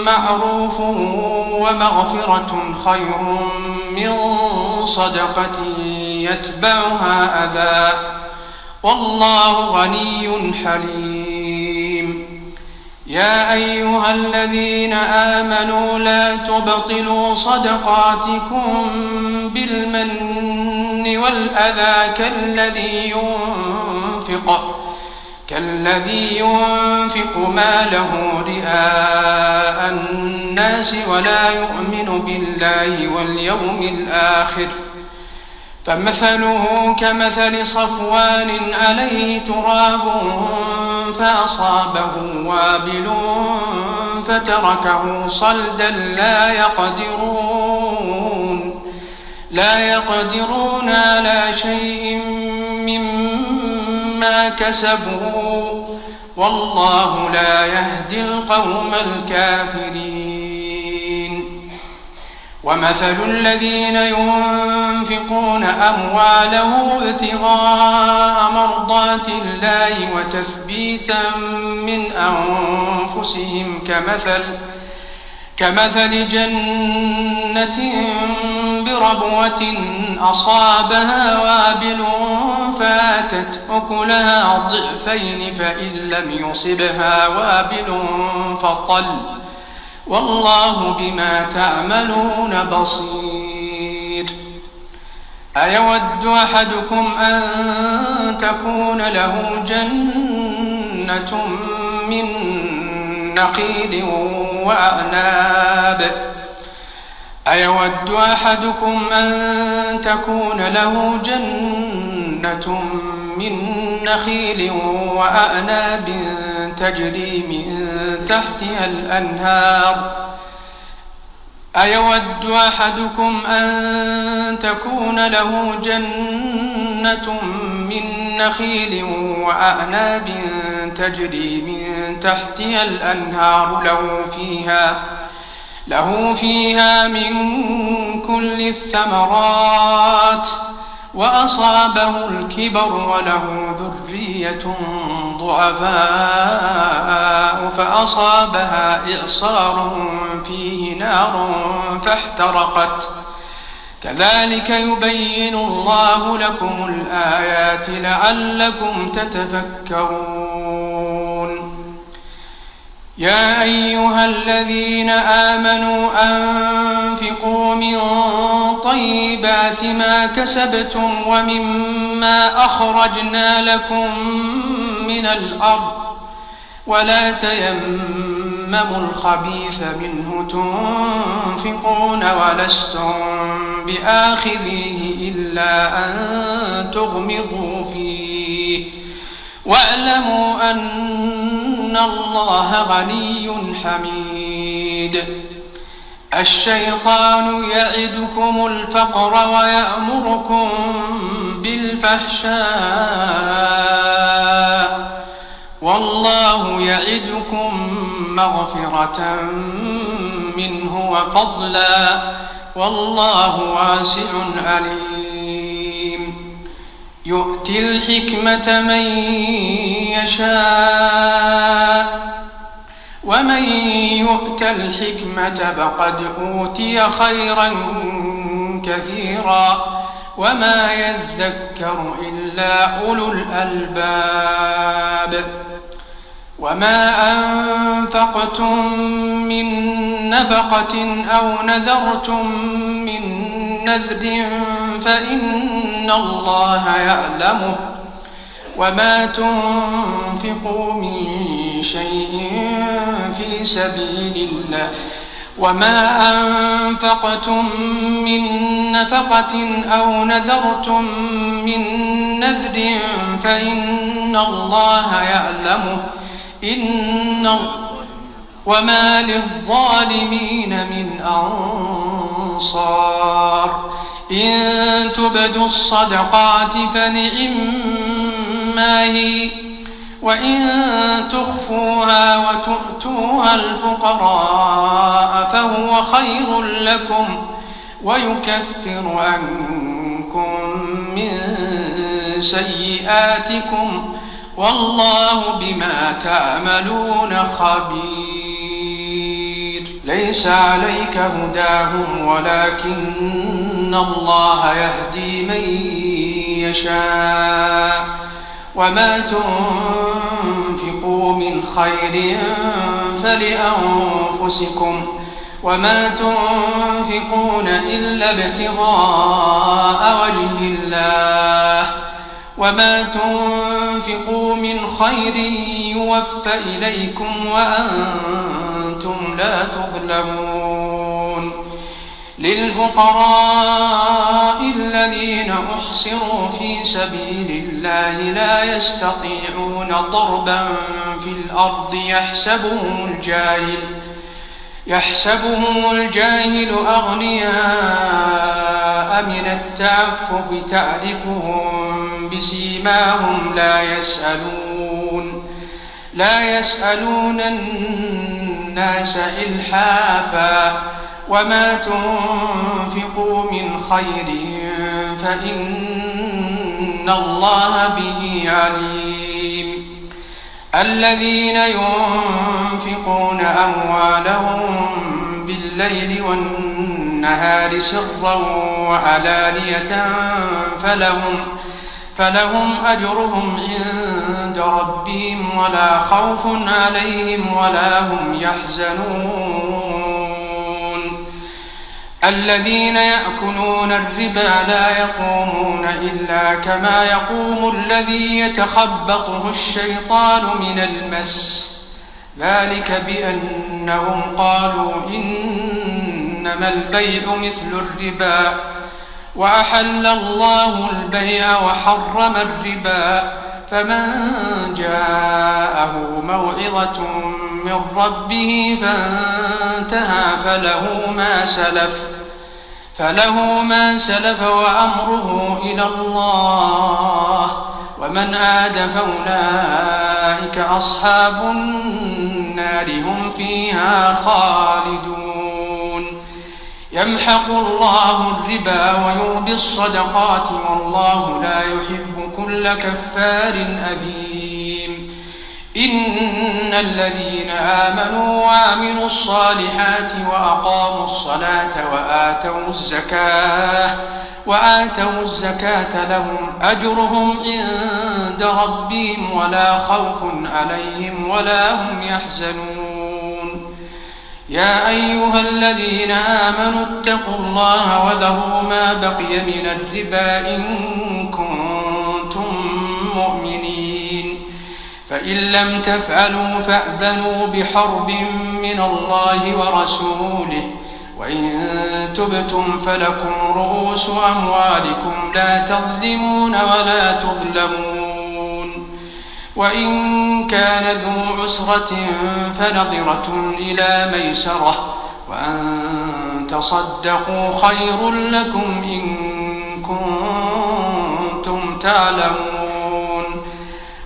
معروف ومغفرة خير من صدقة يتبعها أذى والله غني حليم. يا أيها الذين آمنوا لا تبطلوا صدقاتكم بالمن والأذى كالذي ينفق ماله رئاء الناس ولا يؤمن بالله واليوم الآخر فمثله كمثل صفوان عليه تراب فأصابه وابل فتركه صلدا لا يقدرون على شيء مما كسبوا والله لا يهدي القوم الكافرين. ومثل الذين ينفقون أموالهم ابتغاء مرضات الله وتثبيتا من أنفسهم كمثل جنة بربوة أصابها وابل فآتت أكلها ضعفين فإن لم يصبها وابل فطل والله بما تعملون بصير. أيود أحدكم أن تكون له جنة من نخيل وأعناب تجري من تحتها الأنهار أيود أحدكم أن تكون له جنة من نخيل وأعناب تجري من تحتها الأنهار له فيها من كل الثمرات وأصابه الكبر وله ذرية ضعفاء فأصابها إعصار فيه نار فاحترقت كذلك يبين الله لكم الآيات لعلكم تتفكرون. يا أيها الذين آمنوا أنفقوا من طيبات ما كسبتم ومما أخرجنا لكم من الأرض ولا تيمموا الخبيث منه تنفقون ولستم بآخذيه إلا أن تغمضوا فيه واعلموا أن الله غني حميد. الشيطان يعدكم الفقر ويأمركم بالفحشاء والله يعدكم مغفرة منه وفضلا والله واسع عليم. يؤتي الحكمة من يشاء ومن يؤت الحكمة فقد أوتي خيرا كثيرا وما يذكر إلا أولو الألباب. وما أنفقتم من نفقة أو نذرتم من نذر فإن الله يعلمه وما تنفقوا من شيء في سبيل الله وما أنفقتم من نفقة أو نذرتم من نذر فإن الله يعلمه وما للظالمين من أنصار. إن تبدوا الصدقات فنعما هي وإن تخفوها وتؤتوها الفقراء فهو خير لكم ويكفر عنكم من سيئاتكم والله بما تعملون خبير. ليس عليك هداهم ولكن الله يهدي من يشاء وما تنفقوا من خير فلأنفسكم وما تنفقون إلا ابتغاء وجه الله وما تنفقوا من خير يوفى إليكم وأنتم لا تظلمون. للفقراء الذين أحصروا في سبيل الله لا يستطيعون ضربا في الأرض يحسبهم الجاهل أغنياء من التعفف تعرفهم بسيماهم لا يسألون الناس إلحافا وما تنفقوا من خير فإن الله به عليم. الذين ينفقون أموالهم بالليل والنهار سرا وعلانية فلهم أجرهم عند ربهم ولا خوف عليهم ولا هم يحزنون. الذين يأكلون الربا لا يقومون إلا كما يقوم الذي يتخبطه الشيطان من المس ذلك بأنهم قالوا إنما البيع مثل الربا وأحل الله البيع وحرم الربا فمن جاءه موعظة من ربه فانتهى فله ما سلف وأمره إلى الله ومن عاد فأولئك أصحاب النار هم فيها خالدون. يمحق الله الربا ويربي الصدقات والله لا يحب كل كفار أثيم. إن الذين آمنوا وعملوا الصالحات وأقاموا الصلاة وآتوا الزكاة لهم أجرهم عند ربهم ولا خوف عليهم ولا هم يحزنون. يا أيها الذين آمنوا اتقوا الله وذروا ما بقي من الربا إن كنتم مؤمنين فإن لم تفعلوا فأذنوا بحرب من الله ورسوله وإن تبتم فلكم رؤوس أموالكم لا تظلمون ولا تظلمون. وإن كان ذو عسرة فنظرة إلى ميسرة وأن تصدقوا خير لكم إن كنتم تعلمون.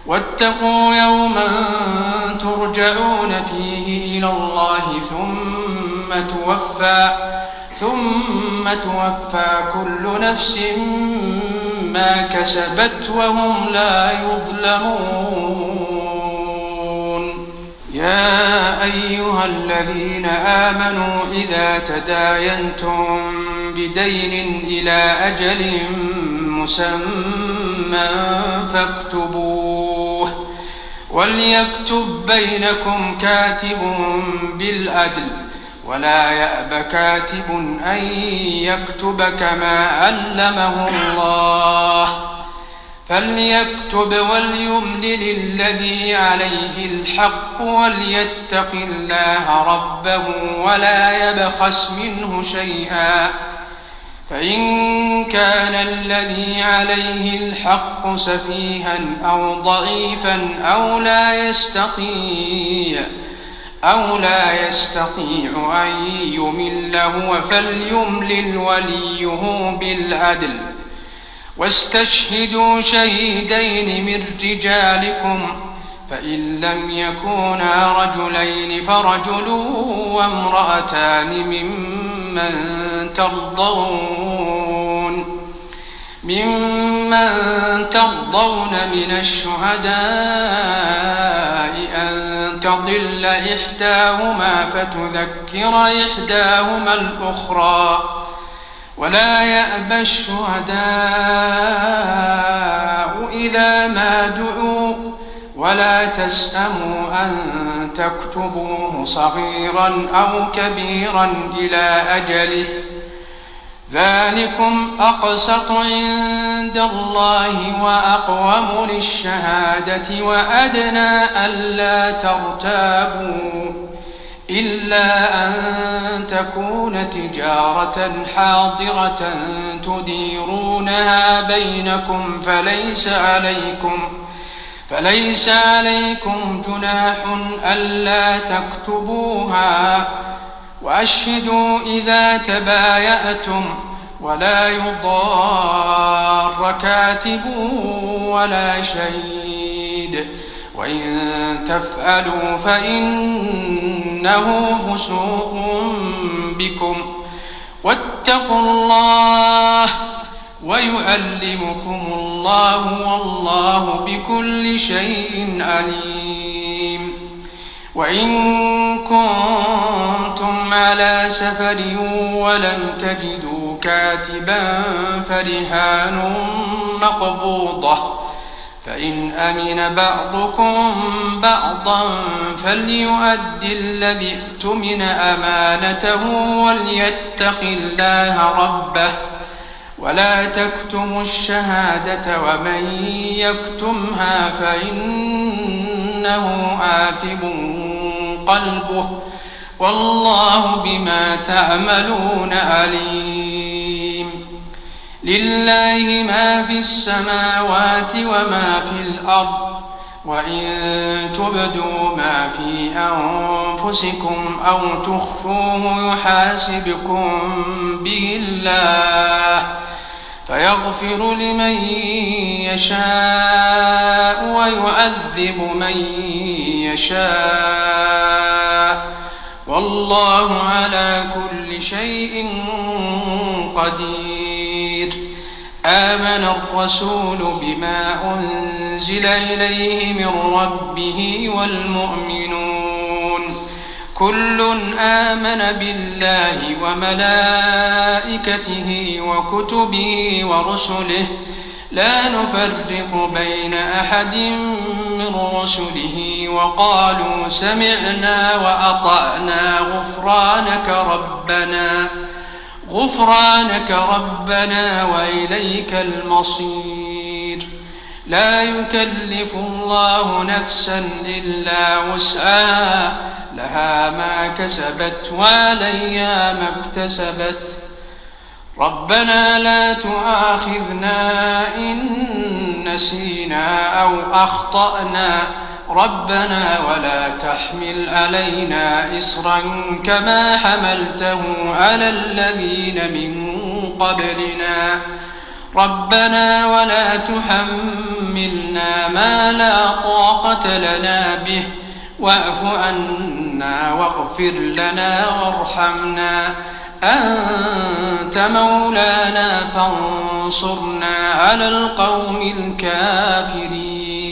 واتقوا يوما ترجعون فيه إلى الله ثم توفى كل نفس ما كسبت وهم لا يظلمون. يا أيها الذين آمنوا إذا تداينتم بدين إلى أجل مسمى فاكتبوه وليكتب بينكم كاتب بالعدل ولا يأب كاتب أن يكتب كما علمه الله فليكتب وليملل الذي عليه الحق وليتق الله ربه ولا يبخس منه شيئا فإن كان الذي عليه الحق سفيها أو ضعيفا أو لا يستطيع أن يمل هو فليملل وليه بالعدل واستشهدوا شهيدين من رجالكم فإن لم يكونا رجلين فرجل وامرأتان ممن ترضون من الشهداء أن تضل إحداهما فتذكر إحداهما الأخرى ولا يأبى الشهداء إذا ما دعوا ولا تسأموا أن تكتبوه صغيرا أو كبيرا إلى أجله ذلكم أقسط عند الله وأقوم للشهادة وأدنى ألا ترتابوا إلا أن تكون تجارة حاضرة تديرونها بينكم فليس عليكم جناح ألا تكتبوها وأشهدوا إذا تبايعتم ولا يضار كاتب ولا شهيد وإن تفعلوا فإنه فسوق بكم واتقوا الله ويعلمكم الله والله بكل شيء عليم وإن كنتم على سفر ولم تجدوا كاتبا فرهان مقبوضة فإن أمن بعضكم بعضا فليؤد الذي اؤتمن أمانته وليتق الله ربه ولا تكتموا الشهادة ومن يكتمها فإنه آثم قلبه والله بما تعملون عليم لله ما في السماوات وما في الأرض وإن تبدوا ما في أنفسكم أو تخفوه يحاسبكم به الله فيغفر لمن يشاء ويعذب من يشاء والله على كل شيء قدير آمن الرسول بما أنزل إليه من ربه والمؤمنون كل آمن بالله وملائكته وكتبه ورسله لا نفرق بين أحد من رسله وقالوا سمعنا وأطعنا غفرانك ربنا وإليك المصير لا يكلف الله نفسا إلا وسعها لها ما كسبت وعليها ما اكتسبت ربنا لا تؤاخذنا إن نسينا أو أخطأنا ربنا ولا تحمل علينا إصرا كما حملته على الذين من قبلنا ربنا ولا تحملنا ما لا طاقة لنا به واعف عنا واغفر لنا وارحمنا أنت مولانا فانصرنا على القوم الكافرين.